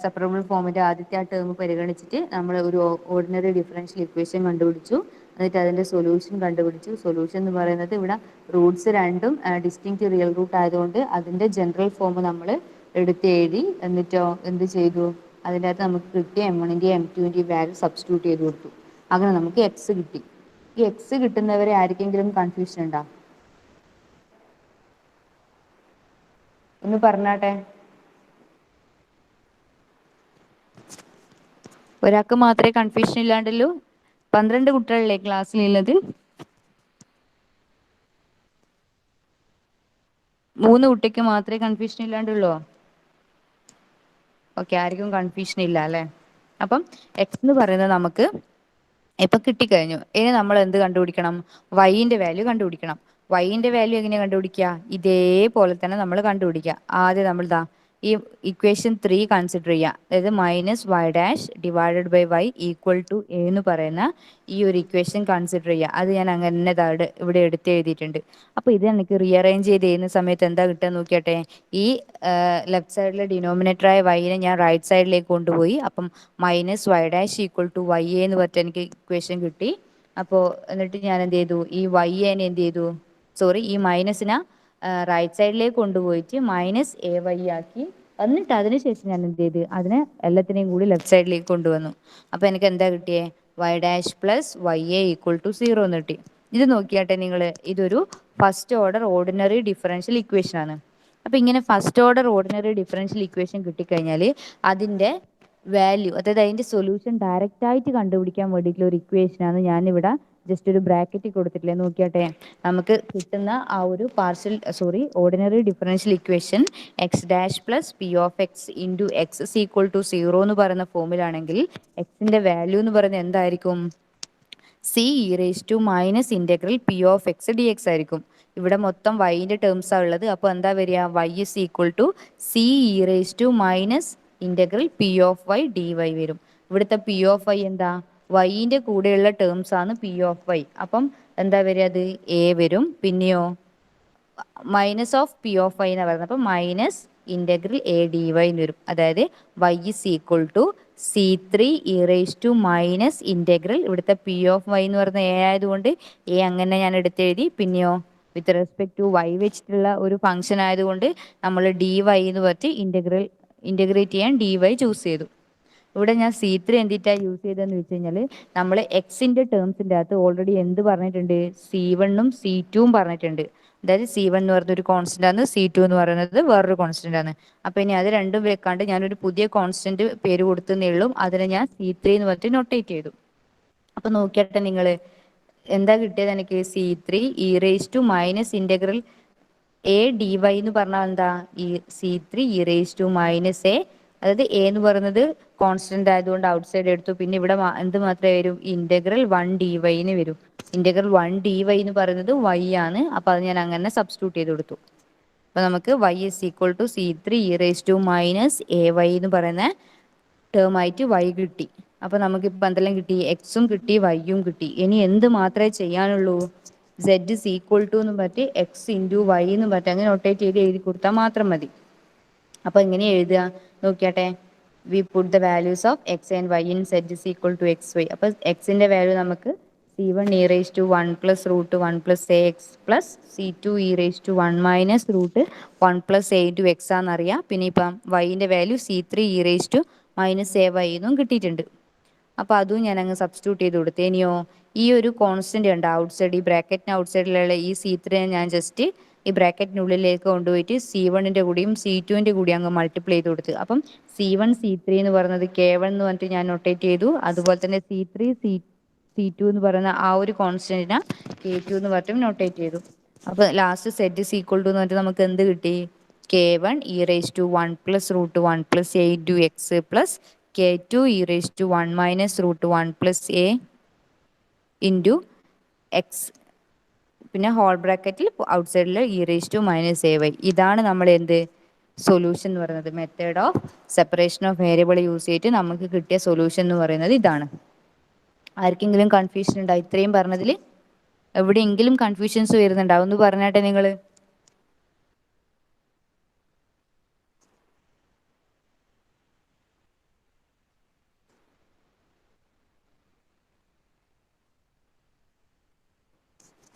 സെപ്പറബിൾ ഫോമിൻ്റെ ആദ്യത്തെ ആ ടേം പരിഗണിച്ചിട്ട് നമ്മൾ ഒരു ഓർഡിനറി ഡിഫറൻഷ്യൽ ഇക്വേഷൻ കണ്ടുപിടിച്ചു. എന്നിട്ട് അതിൻ്റെ സൊല്യൂഷൻ കണ്ടുപിടിച്ചു. സൊല്യൂഷൻ എന്ന് പറയുന്നത് ഇവിടെ റൂട്ട്സ് രണ്ടും ഡിസ്റ്റിങ്ക്റ്റ് റിയൽ റൂട്ട് ആയതുകൊണ്ട് അതിൻ്റെ ജനറൽ ഫോം നമ്മൾ എടുത്ത് എഴുതി. എന്നിട്ടോ എന്ത് ചെയ്തു, അതിൻ്റെ അകത്ത് നമുക്ക് കിട്ടിയ m1ൻ്റെയും m2ൻ്റെയും വാല്യൂ സബ്സ്റ്റിറ്റ്യൂട്ട് ചെയ്ത് കൊടുത്തു. അങ്ങനെ നമുക്ക് എക്സ് കിട്ടി. ഈ എക്സ് കിട്ടുന്നവരെ ആർക്കെങ്കിലും കൺഫ്യൂഷൻ ഉണ്ടോ? ഒന്ന് പറഞ്ഞാട്ടെ. ഒരാൾക്ക് മാത്രമേ കൺഫ്യൂഷൻ ഇല്ലാണ്ടല്ലോ. 12 കുട്ടികളല്ലേ ക്ലാസ്സിലുള്ളത്? 3 കുട്ടിക്ക് മാത്രമേ കൺഫ്യൂഷൻ ഇല്ലാണ്ടുള്ളൂ. ഓക്കെ, ആർക്കും കൺഫ്യൂഷൻ ഇല്ല അല്ലേ. അപ്പം എക്സ് എന്ന് പറയുന്നത് നമുക്ക് ഇപ്പൊ കിട്ടിക്കഴിഞ്ഞു. ഇനി നമ്മൾ എന്ത് കണ്ടുപിടിക്കണം? വൈൻ്റെ വാല്യൂ കണ്ടുപിടിക്കണം. വൈൻ്റെ വാല്യൂ എങ്ങനെയാണ് കണ്ടുപിടിക്കുക? ഇതേപോലെ തന്നെ നമ്മൾ കണ്ടുപിടിക്കുക. ആദ്യം നമ്മൾ ഈ ഇക്വേഷൻ 3 കൺസിഡർ ചെയ്യുക. അതായത് -y' divided by y = a എന്ന് പറയുന്ന ഈ ഒരു ഇക്വേഷൻ കൺസിഡർ ചെയ്യുക. അത് ഞാൻ അങ്ങനെ ഇവിടെ എടുത്ത് എഴുതിയിട്ടുണ്ട്. അപ്പോൾ ഇത് എനിക്ക് റീഅറേഞ്ച് ചെയ്ത് ചെയ്യുന്ന സമയത്ത് എന്താ കിട്ടുക നോക്കിയാട്ടെ. ഈ ലെഫ്റ്റ് സൈഡിലെ ഡിനോമിനേറ്ററായ വൈനെ ഞാൻ റൈറ്റ് സൈഡിലേക്ക് കൊണ്ടുപോയി. അപ്പം -y' = y എന്ന് പറഞ്ഞിട്ട് എനിക്ക് ഇക്വേഷൻ കിട്ടി. അപ്പോൾ എന്നിട്ട് ഞാൻ എന്ത് ചെയ്തു, ഈ y എന്ത് ചെയ്തു, ഈ മൈനസിനെ റൈറ്റ് സൈഡിലേക്ക് കൊണ്ടുപോയിട്ട് -ay ആക്കി. എന്നിട്ട് അതിനുശേഷം ഞാൻ എന്ത് ചെയ്ത്, അതിനെ എല്ലാത്തിനെയും കൂടി ലെഫ്റ്റ് സൈഡിലേക്ക് കൊണ്ടുവന്നു. അപ്പോൾ എനിക്ക് എന്താ കിട്ടിയേ? y' + ya = 0 എന്ന് കിട്ടി. ഇത് നോക്കിയാട്ടെ നിങ്ങൾ, ഇതൊരു first order ordinary differential equation ആണ്. അപ്പോൾ ഇങ്ങനെ first order ordinary differential equation കിട്ടിക്കഴിഞ്ഞാൽ അതിൻ്റെ വാല്യൂ, അതായത് അതിൻ്റെ സൊല്യൂഷൻ ഡയറക്റ്റ് ആയിട്ട് കണ്ടുപിടിക്കാൻ വേണ്ടിയിട്ടുള്ള ഒരു ഇക്വേഷനാണ് ഞാനിവിടെ ജസ്റ്റ് ഒരു ബ്രാക്കറ്റ് കൊടുത്തിട്ടില്ലേ. നോക്കിയാട്ടെ, നമുക്ക് കിട്ടുന്ന ആ ഒരു ordinary differential equation x' + p of x × x = 0 എന്ന് പറയുന്ന ഫോമിലാണെങ്കിൽ എക്സിൻ്റെ വാല്യൂ എന്ന് പറയുന്നത് എന്തായിരിക്കും? c e⁻ p of x dx ആയിരിക്കും. ഇവിടെ മൊത്തം വൈൻ്റെ ടേംസാണ് ഉള്ളത്. അപ്പോൾ എന്താ വരിക? y = c e⁻ p of y dy വരും. ഇവിടുത്തെ p of y എന്താ? വൈൻ്റെ കൂടെയുള്ള ടേംസ് ആണ് p of y. അപ്പം എന്താ വരിക? അത് a വരും. പിന്നെയോ -p of y എന്ന് പറയുന്നത്, അപ്പം -a dy എന്ന് വരും. അതായത് y = c3e⁻ ഇവിടുത്തെ p of y എന്ന് പറയുന്നത് a ആയതുകൊണ്ട് a അങ്ങനെ ഞാൻ എടുത്തെഴുതി. പിന്നെയോ വിത്ത് റെസ്പെക്ട് ടു y വെച്ചിട്ടുള്ള ഒരു ഫംഗ്ഷൻ ആയതുകൊണ്ട് നമ്മൾ dy എന്ന് പറഞ്ഞിട്ട് ഇൻ്റഗ്രേറ്റ് ചെയ്യാൻ dy ചൂസ് ചെയ്തു. ഇവിടെ ഞാൻ c3 എന്തിട്ടാണ് യൂസ് ചെയ്തതെന്ന് വെച്ച് കഴിഞ്ഞാൽ നമ്മൾ എക്സിൻ്റെ ടേംസിൻ്റെ അകത്ത് ഓൾറെഡി എന്ത് പറഞ്ഞിട്ടുണ്ട്? c1ഉം c2ഉം പറഞ്ഞിട്ടുണ്ട്. അതായത് c1 എന്ന് പറയുന്നത് ഒരു കോൺസ്റ്റൻ്റ് ആണ്, c2 എന്ന് പറയുന്നത് വേറൊരു കോൺസ്റ്റൻ്റ് ആണ്. അപ്പോൾ ഇനി അത് രണ്ടും വെക്കാണ്ട് ഞാനൊരു പുതിയ കോൺസ്റ്റൻ്റ് പേര് കൊടുത്തതേ ഉള്ളൂ. അതിനെ ഞാൻ c3 എന്ന് പറഞ്ഞിട്ട് നൊട്ടേറ്റ് ചെയ്തു. അപ്പോൾ നോക്കിയാട്ടെ നിങ്ങൾ, എന്താ കിട്ടിയത് എനിക്ക്? c3e⁻ a dy എന്ന് പറഞ്ഞാൽ എന്താ? ഈ c3e⁻a, അതായത് a എന്ന് പറയുന്നത് കോൺസ്റ്റന്റ് ആയതുകൊണ്ട് ഔട്ട് സൈഡ് എടുത്തു. പിന്നെ ഇവിടെ എന്ത് മാത്രമേ വരും? (1 dy) എന്ന് വരും. (1 dy) എന്ന് പറയുന്നത് y ആണ്. അപ്പോൾ അത് ഞാൻ അങ്ങനെ സബ്സ്റ്റിറ്റ്യൂട്ട് ചെയ്ത് കൊടുത്തു. അപ്പൊ നമുക്ക് y is equal to C3 e raise to minus a y എന്ന് പറയുന്ന ടേം ആയിട്ട് y കിട്ടി. അപ്പൊ നമുക്ക് ഇപ്പൊ എന്തെല്ലാം കിട്ടി? എക്സും കിട്ടി, വൈയും കിട്ടി. ഇനി എന്ത് മാത്രമേ ചെയ്യാനുള്ളൂ? z ഇസ് ഈക്വൽ ടു എന്ന് പറഞ്ഞിട്ട് എക്സ് ഇൻറ്റു വൈ എന്ന് പറഞ്ഞിട്ട് അങ്ങനെ റൊട്ടേറ്റ് ചെയ്ത് എഴുതി കൊടുത്താൽ മാത്രം മതി. അപ്പൊ എങ്ങനെ എഴുതുക നോക്കിയാട്ടെ? We put the values of x and y in z is equal to x y. അപ്പൊ എക്സിന്റെ വാല്യൂ നമുക്ക് C1 e raised to 1 plus root 1 plus ax plus C2 e raised to 1 minus root 1 plus a into x ആണെന്നറിയാം. പിന്നെ ഇപ്പം വൈൻ്റെ value C3 e raised to minus a y എന്നും കിട്ടിയിട്ടുണ്ട്. അപ്പോൾ അതും ഞാൻ അങ്ങ് സബ്സ്റ്റിറ്റ്യൂട്ട് ചെയ്ത് കൊടുത്തു. ഇനിയോ ഈ ഒരു കോൺസ്റ്റന്റ് ഉണ്ട് ഔട്ട് സൈഡ്, ഈ ബ്രാക്കറ്റിന് ഔട്ട് സൈഡിലുള്ള ഈ C3 ഞാൻ ജസ്റ്റ് ഈ ബ്രാക്കറ്റിനുള്ളിലേക്ക് കൊണ്ടുപോയിട്ട് C1ന്റെ കൂടിയും C2ന്റെ കൂടി അങ്ങ് മൾട്ടിപ്ലൈ ചെയ്ത് കൊടുത്തു. അപ്പം C1 C3 എന്ന് പറയുന്നത് K1 എന്ന് പറഞ്ഞിട്ട് ഞാൻ നൊട്ടേറ്റ് ചെയ്തു. അതുപോലെ തന്നെ C2 എന്ന് പറയുന്ന ആ ഒരു കോൺസ്റ്റന്റിനെ K2 എന്ന് പറഞ്ഞിട്ട് നൊട്ടേറ്റ് ചെയ്തു. അപ്പൊ last set is equal to എന്ന് പറഞ്ഞിട്ട് നമുക്ക് എന്ത് കിട്ടി? K1 e raised to 1 plus root 1 plus a into x plus K2 e raised to 1 minus root 1 plus a into x. പിന്നെ ഹോൾ ബ്രാക്കറ്റിൽ ഔട്ട് സൈഡിൽ e raise to minus a y. ഇതാണ് നമ്മൾ എന്ത് സൊല്യൂഷൻ എന്ന് പറയുന്നത്. Method of separation of variable use ചെയ്തിട്ട് നമുക്ക് കിട്ടിയ സൊല്യൂഷൻ എന്ന് പറയുന്നത് ഇതാണ്. ആർക്കെങ്കിലും കൺഫ്യൂഷൻ ഉണ്ടോ ഇത്രയും പറഞ്ഞതിൽ? എവിടെയെങ്കിലും കൺഫ്യൂഷൻസ് വരുന്നുണ്ടാവും എന്ന് പറഞ്ഞാട്ടെ നിങ്ങൾ.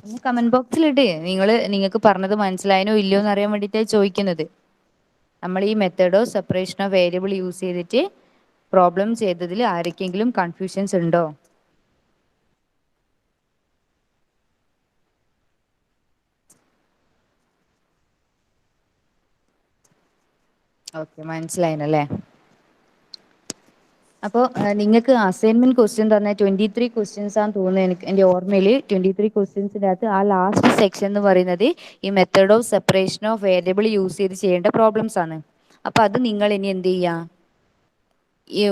ഒന്ന് കമന്റ് ബോക്സിലിട്ട് നിങ്ങൾക്ക് പറഞ്ഞത് മനസ്സിലായനോ ഇല്ലയോ എന്ന് അറിയാൻ വേണ്ടിയിട്ടാണ് ചോദിക്കുന്നത്. നമ്മൾ ഈ മെത്തേഡോ സെപ്പറേഷനോ വേരിയബിൾ യൂസ് ചെയ്തിട്ട് പ്രോബ്ലം ചെയ്തതിൽ ആർക്കെങ്കിലും കൺഫ്യൂഷൻസ് ഉണ്ടോ? ഓക്കെ, മനസ്സിലായിനല്ലേ? അപ്പോൾ നിങ്ങൾക്ക് അസൈൻമെന്റ് ക്വസ്റ്റ്യൻ തന്നെ 23 ക്വസ്റ്റ്യൻസ് ആണെന്ന് തോന്നുന്നത്. എനിക്ക് എൻ്റെ ഓർമ്മയിൽ 23 ക്വസ്റ്റ്യൻസിൻ്റെ അകത്ത് ആ ലാസ്റ്റ് സെക്ഷൻ എന്ന് പറയുന്നത് ഈ method of separation of variable use ചെയ്ത് ചെയ്യേണ്ട പ്രോബ്ലംസ് ആണ്. അപ്പോൾ അത് നിങ്ങൾ ഇനി എന്ത് ചെയ്യുക?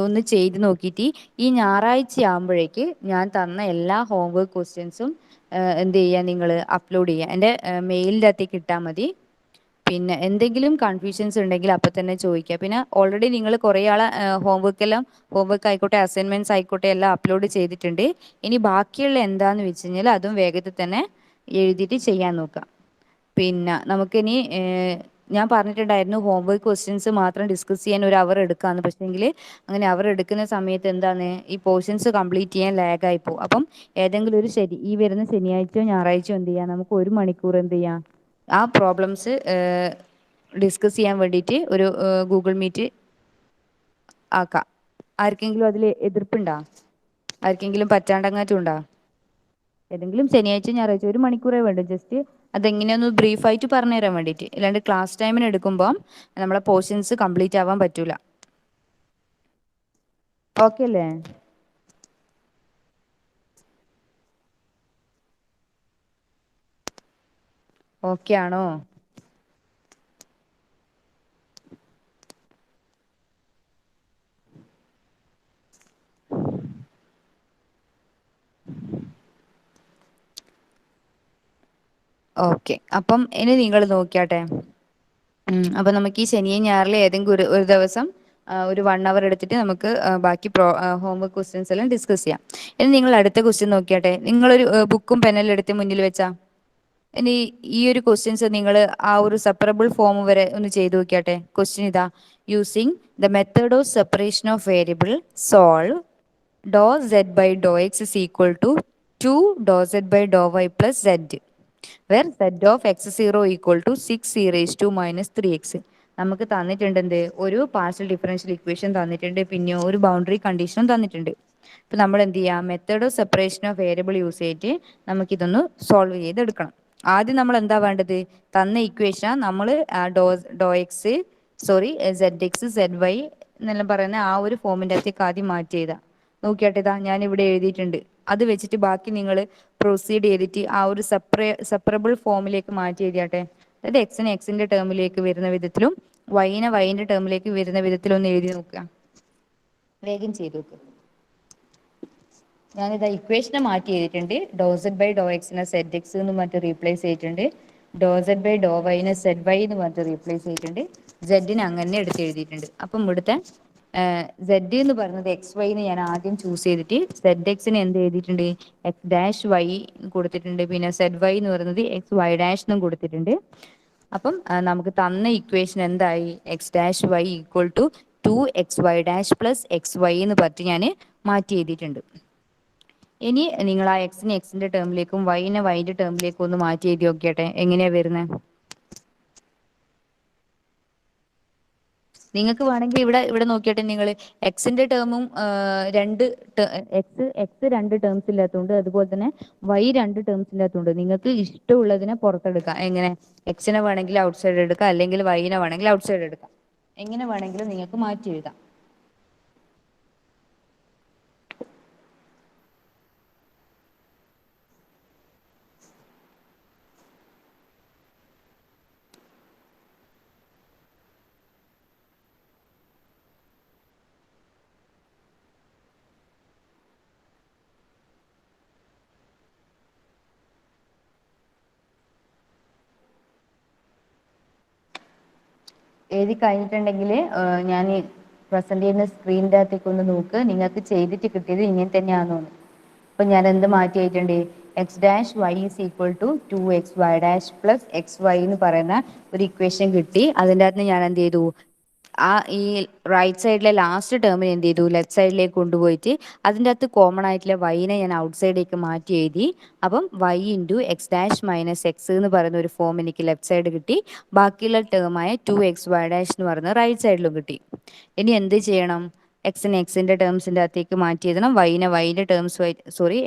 ഒന്ന് ചെയ്ത് നോക്കിയിട്ട് ഈ ഞായറാഴ്ച ആകുമ്പോഴേക്ക് ഞാൻ തന്ന എല്ലാ ഹോംവർക്ക് ക്വസ്റ്റ്യൻസും എന്ത് ചെയ്യുക? നിങ്ങൾ അപ്ലോഡ് ചെയ്യുക. എൻ്റെ മെയിലിൻ്റെ അകത്തേക്ക് ഇട്ടാൽ മതി. പിന്നെ എന്തെങ്കിലും കൺഫ്യൂഷൻസ് ഉണ്ടെങ്കിൽ അപ്പം തന്നെ ചോദിക്കുക. പിന്നെ ഓൾറെഡി നിങ്ങൾ കുറേ ആളെ ഹോംവർക്ക് ആയിക്കോട്ടെ അസൈൻമെൻറ്റ്സ് ആയിക്കോട്ടെ എല്ലാം അപ്ലോഡ് ചെയ്തിട്ടുണ്ട്. ഇനി ബാക്കിയുള്ള എന്താണെന്ന് വെച്ച് കഴിഞ്ഞാൽ അതും വേഗത്തിൽ തന്നെ എഴുതിയിട്ട് ചെയ്യാൻ നോക്കുക. പിന്നെ നമുക്കിനി ഞാൻ പറഞ്ഞിട്ടുണ്ടായിരുന്നു ഹോംവർക്ക് ക്വസ്റ്റ്യൻസ് മാത്രം ഡിസ്കസ് ചെയ്യാൻ ഒരു അവർ എടുക്കാമെന്ന്. പക്ഷേങ്കിൽ അങ്ങനെ അവർ എടുക്കുന്ന സമയത്ത് എന്താണ് ഈ പോർഷൻസ് കംപ്ലീറ്റ് ചെയ്യാൻ ലാഗായി പോകും. അപ്പം ഏതെങ്കിലും ഒരു ഈ വരുന്ന ശനിയാഴ്ചയോ ഞായറാഴ്ചയോ എന്ത് ചെയ്യാം? നമുക്ക് 1 മണിക്കൂർ എന്ത് ചെയ്യാം? ആ പ്രോബ്ലംസ് ഡിസ്കസ് ചെയ്യാൻ വേണ്ടിയിട്ട് ഒരു ഗൂഗിൾ മീറ്റ് ആക്കാം. ആർക്കെങ്കിലും അതിൽ എതിർപ്പുണ്ടോ? ആർക്കെങ്കിലും പറ്റാണ്ടങ്ങാറ്റുണ്ടോ? ഏതെങ്കിലും ശനിയാഴ്ച ഞായറാഴ്ച 1 മണിക്കൂറേ വേണ്ടു. ജസ്റ്റ് അതെങ്ങനെയൊന്ന് ബ്രീഫായിട്ട് പറഞ്ഞു തരാൻ വേണ്ടിയിട്ട്. അല്ലാണ്ട് ക്ലാസ് ടൈമിന് എടുക്കുമ്പോൾ നമ്മളെ പോർഷൻസ് കംപ്ലീറ്റ് ആവാൻ പറ്റൂല. ഓക്കെ അല്ലേ? ഓക്കെ ആണോ? ഓക്കെ, അപ്പം ഇനി നിങ്ങൾ നോക്കിയാട്ടെ. അപ്പം നമുക്ക് ഈ ശനിയും ഞായറിലെ ഏതെങ്കിലും ഒരു ദിവസം ഒരു 1 അവർ എടുത്തിട്ട് നമുക്ക് ബാക്കി ഹോംവർക്ക് ക്വസ്റ്റ്യൻസ് എല്ലാം ഡിസ്കസ് ചെയ്യാം. ഇനി നിങ്ങൾ അടുത്ത ക്വസ്റ്റ്യൻ നോക്കിയാട്ടെ. നിങ്ങളൊരു ബുക്കും പെന്നെല്ലാം എടുത്ത് മുന്നിൽ വെച്ചാ ഇനി ഈ ഒരു ക്വസ്റ്റ്യൻസ് നിങ്ങൾ ആ ഒരു സെപ്പറബിൾ ഫോം വരെ ഒന്ന് ചെയ്ത് നോക്കിയാട്ടെ. ക്വസ്റ്റ്യൻ ഇതാ: using the method of separation of variable solve ഡോ z by Dr x is equal to 2 ഡോ z ബൈ ഡോ y plus z where z of x0 equal to 6 e raised to minus 3x. നമുക്ക് തന്നിട്ടുണ്ട് എന്ത്? ഒരു പാർഷ്യൽ ഡിഫറൻഷ്യൽ ഇക്വേഷൻ തന്നിട്ടുണ്ട്. പിന്നെ ഒരു ബൗണ്ടറി കണ്ടീഷനും തന്നിട്ടുണ്ട്. ഇപ്പം നമ്മൾ എന്ത് ചെയ്യുക? Method of separation of variable use ചെയ്തിട്ട് നമുക്കിതൊന്ന് സോൾവ് ചെയ്തെടുക്കണം. ആദ്യം നമ്മൾ എന്താ വേണ്ടത്? തന്ന ഇക്വേഷൻ നമ്മൾ do x z x z y എന്നെല്ലാം പറയുന്ന ആ ഒരു ഫോമിൻ്റെ അകത്തേക്ക് ആദ്യം മാറ്റി ചെയ്താൽ നോക്കിയാട്ടെ. ഇതാ ഞാൻ ഇവിടെ എഴുതിയിട്ടുണ്ട്. അത് വെച്ചിട്ട് ബാക്കി നിങ്ങൾ പ്രൊസീഡ് ചെയ്തിട്ട് ആ ഒരു സെപ്പറബിൾ ഫോമിലേക്ക് മാറ്റി എഴുതിയാട്ടെ. അതായത് എക്സിനെ എക്സിന്റെ ടേമിലേക്ക് വരുന്ന വിധത്തിലും വൈനെ വൈൻ്റെ ടേമിലേക്ക് വരുന്ന വിധത്തിലും ഒന്ന് എഴുതി നോക്കുക. വേഗം ചെയ്ത് നോക്കുക. ഞാനിതാ ഇക്വേഷനെ മാറ്റി ചെയ്തിട്ടുണ്ട്. ഡോ സെഡ് ബൈ ഡോ എക്സിനെ സെഡ് എക്സ് എന്ന് മറ്റും റീപ്ലേസ് ചെയ്തിട്ടുണ്ട്. ഡോ സെഡ് ബൈ ഡോ വൈനെ സെഡ് വൈ എന്ന് പറഞ്ഞിട്ട് റീപ്ലേസ് ചെയ്തിട്ടുണ്ട്. സെഡിന് അങ്ങനെ എടുത്ത് എഴുതിയിട്ടുണ്ട്. അപ്പം ഇവിടുത്തെ സെഡ് എന്ന് പറയുന്നത് എക്സ് വൈന്ന് ഞാൻ ആദ്യം ചൂസ് ചെയ്തിട്ട് സെഡ് എക്സിന് എന്ത് എഴുതിയിട്ടുണ്ട്, എക്സ് ഡാഷ് വൈ കൊടുത്തിട്ടുണ്ട്. പിന്നെ സെഡ് വൈ എന്ന് പറയുന്നത് എക്സ് വൈ ഡാഷ് എന്നും കൊടുത്തിട്ടുണ്ട്. അപ്പം നമുക്ക് തന്ന ഇക്വേഷൻ എന്തായി, x dash y equal to 2xy'+xy എന്ന് പറഞ്ഞിട്ട് ഞാൻ മാറ്റി എഴുതിയിട്ടുണ്ട്. ഇനി നിങ്ങൾ ആ എക്സിനെ എക്സിന്റെ ടേമിലേക്കും വൈനെ വൈന്റെ ടേമിലേക്കും ഒന്ന് മാറ്റി എഴുതി നോക്കിയാട്ടെ, എങ്ങനെയാ വരുന്നത്. നിങ്ങൾക്ക് വേണമെങ്കിൽ ഇവിടെ ഇവിടെ നോക്കിയാട്ടെ, നിങ്ങൾ എക്സിന്റെ ടേമും രണ്ട് എക്സ് രണ്ട് ടേംസ് ഇല്ലാത്തതുകൊണ്ട്, അതുപോലെ തന്നെ വൈ രണ്ട് ടേംസ് ഇല്ലാത്തതുകൊണ്ട് നിങ്ങൾക്ക് ഇഷ്ടമുള്ളതിനെ പുറത്തെടുക്കാം. എങ്ങനെ, എക്സിനെ വേണമെങ്കിൽ ഔട്ട് സൈഡ് എടുക്കാം, അല്ലെങ്കിൽ വൈനെ വേണമെങ്കിൽ ഔട്ട് സൈഡ് എടുക്കാം. എങ്ങനെ വേണമെങ്കിലും നിങ്ങൾക്ക് മാറ്റി എഴുതാം. എഴുതി കഴിഞ്ഞിട്ടുണ്ടെങ്കിൽ ഞാൻ പ്രസന്റ് ചെയ്യുന്ന സ്ക്രീനിന്റെ അകത്തേക്ക് ഒന്ന് നോക്ക്, നിങ്ങൾക്ക് ചെയ്തിട്ട് കിട്ടിയത് ഇങ്ങനെ തന്നെയാണെന്ന് തോന്നുന്നു. അപ്പൊ ഞാൻ എന്ത് മാറ്റിയിട്ടുണ്ട്, x dash y is equal to 2xy'+xy എന്ന് പറയുന്ന ഒരു ഇക്വേഷൻ കിട്ടി. അതിൻ്റെ അകത്ത് ഞാൻ എന്ത് ചെയ്തു, ഈ റൈറ്റ് സൈഡിലെ ലാസ്റ്റ് ടേമിന് എന്ത് ചെയ്തു, ലെഫ്റ്റ് സൈഡിലേക്ക് കൊണ്ടുപോയിട്ട് അതിൻ്റെ അകത്ത് കോമൺ ആയിട്ടുള്ള വൈനെ ഞാൻ ഔട്ട് സൈഡിലേക്ക് മാറ്റി എഴുതി. അപ്പം y into X dash minus X എന്ന് പറയുന്ന ഒരു ഫോം എനിക്ക് ലെഫ്റ്റ് സൈഡ് കിട്ടി. ബാക്കിയുള്ള ടേമായ 2xy' എന്ന് പറയുന്നത് റൈറ്റ് സൈഡിലും കിട്ടി. ഇനി എന്ത് ചെയ്യണം, എക്സിനെ എക്സിന്റെ ടേംസിന്റെ അകത്തേക്ക് മാറ്റി എഴുതണം, വൈനെ വൈൻ്റെ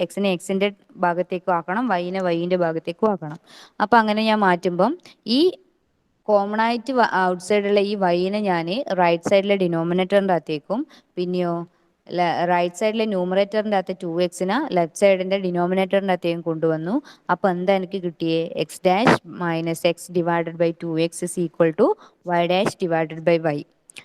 എക്സിനെ എക്സിന്റെ ഭാഗത്തേക്കും ആക്കണം, വൈനെ വൈൻ്റെ ഭാഗത്തേക്കും ആക്കണം. അപ്പം അങ്ങനെ ഞാൻ മാറ്റുമ്പം ഈ കോമൺ ആയിട്ട് ഔട്ട് സൈഡുള്ള ഈ വൈനെ ഞാൻ റൈറ്റ് സൈഡിലെ ഡിനോമിനേറ്ററിൻ്റെ അകത്തേക്കും, പിന്നെയോ റൈറ്റ് സൈഡിലെ ന്യൂമറേറ്ററിൻ്റെ അകത്ത് 2xനെ ലെഫ്റ്റ് സൈഡിന്റെ ഡിനോമിനേറ്ററിൻ്റെ അകത്തേക്കും കൊണ്ടുവന്നു. അപ്പോൾ എന്താ എനിക്ക് കിട്ടിയേ, x dash minus x divided by 2x is equal to y dash divided by y.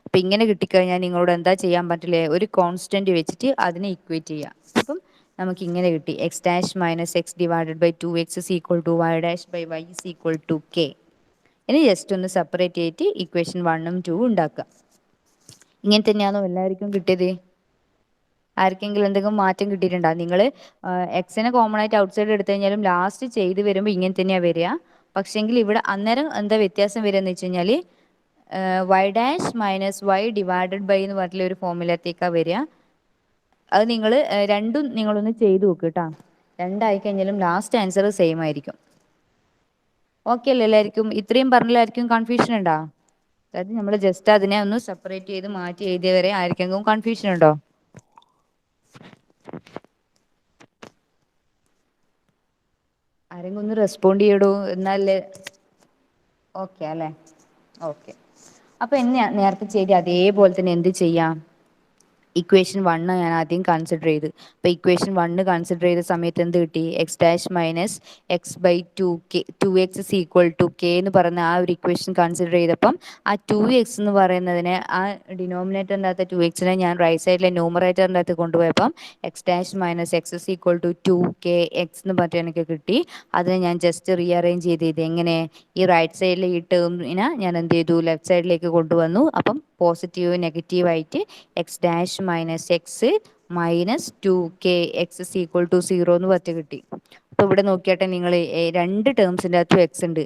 അപ്പം ഇങ്ങനെ കിട്ടിക്കഴിഞ്ഞാൽ നിങ്ങളോട് എന്താ ചെയ്യാൻ പറ്റില്ലേ, ഒരു കോൺസ്റ്റന്റ് വെച്ചിട്ട് അതിനെ ഇക്വേറ്റ് ചെയ്യാം. അപ്പം നമുക്ക് ഇങ്ങനെ കിട്ടി, x dash minus x divided by 2x is equal to y dash by y is equal to k. ഇനി ജസ്റ്റ് ഒന്ന് സെപ്പറേറ്റ് ചെയ്തിട്ട് ഇക്വേഷൻ 1ഉം 2ഉം ഉണ്ടാക്കുക. ഇങ്ങനെ തന്നെയാണോ എല്ലാവർക്കും കിട്ടിയത്? ആർക്കെങ്കിലും എന്തെങ്കിലും മാറ്റം കിട്ടിയിട്ടുണ്ടോ? നിങ്ങൾ എക്സിനെ കോമൺ ആയിട്ട് ഔട്ട് സൈഡ് എടുത്തു കഴിഞ്ഞാലും ലാസ്റ്റ് ചെയ്ത് വരുമ്പോൾ ഇങ്ങനെ തന്നെയാണ് വരിക. പക്ഷെങ്കിൽ ഇവിടെ അന്നേരം എന്താ വ്യത്യാസം വരിക എന്ന് വെച്ച് കഴിഞ്ഞാൽ, y dash minus y divided by എന്ന് പറഞ്ഞിട്ടുള്ള ഒരു ഫോമിലത്തേക്കാണ് വരിക. അത് നിങ്ങൾ രണ്ടും നിങ്ങളൊന്ന് ചെയ്ത് നോക്ക് കേട്ടോ. രണ്ടായി കഴിഞ്ഞാലും ലാസ്റ്റ് ആൻസർ സെയിം ആയിരിക്കും. ഓക്കെ അല്ലേ എല്ലാവർക്കും? ഇത്രയും പറഞ്ഞാലായിരിക്കും കൺഫ്യൂഷൻ ഉണ്ടോ? അതായത് നമ്മൾ ജസ്റ്റ് അതിനെ ഒന്ന് സെപ്പറേറ്റ് ചെയ്ത് മാറ്റി എഴുതിയ വരെ ആർക്കെങ്കിലും കൺഫ്യൂഷൻ ഉണ്ടോ? ആരെങ്കിലും ഒന്ന് റെസ്പോണ്ട് ചെയ്യടൂ, എന്നാലേ. ഓക്കെ അല്ലേ? ഓക്കെ. അപ്പൊ എന്നെ നേരത്തെ ചെയ്ത് അതേപോലെ തന്നെ എന്ത് ചെയ്യാം, ഇക്വേഷൻ 1 ഞാൻ ആദ്യം കൺസിഡർ ചെയ്ത്. അപ്പോൾ ഇക്വേഷൻ 1 കൺസിഡർ ചെയ്ത സമയത്ത് എന്ത് കിട്ടി, x dash minus x by 2x is equal to k എന്ന് പറയുന്ന ആ ഒരു ഇക്വേഷൻ കൺസിഡർ ചെയ്തപ്പം ആ 2x എന്ന് പറയുന്നതിനെ, ആ ഡിനോമിനേറ്ററിൻ്റെ അകത്ത് 2xനെ ഞാൻ റൈറ്റ് സൈഡിലെ ന്യൂമറേറ്ററിൻ്റെ അകത്ത് കൊണ്ടുപോയപ്പം x dash minus x is equal to 2kx എന്ന് പറഞ്ഞിട്ട് എനിക്ക് കിട്ടി. അതിനെ ഞാൻ ജസ്റ്റ് റീഅറേഞ്ച് ചെയ്ത് എങ്ങനെ, ഈ റൈറ്റ് സൈഡിലെ ഈ ടേമിനെ ഞാൻ എന്ത് ചെയ്തു, ലെഫ്റ്റ് സൈഡിലേക്ക് കൊണ്ടുവന്നു. അപ്പം പോസിറ്റീവ് നെഗറ്റീവ് ആയിട്ട് x dash minus x minus 2kx is equal to 0 എന്ന് പറഞ്ഞ് കിട്ടി. അപ്പോൾ ഇവിടെ നോക്കിയാട്ടെ നിങ്ങൾ, രണ്ട് ടേംസിൻ്റെ അകത്തും എക്സ് ഉണ്ട്.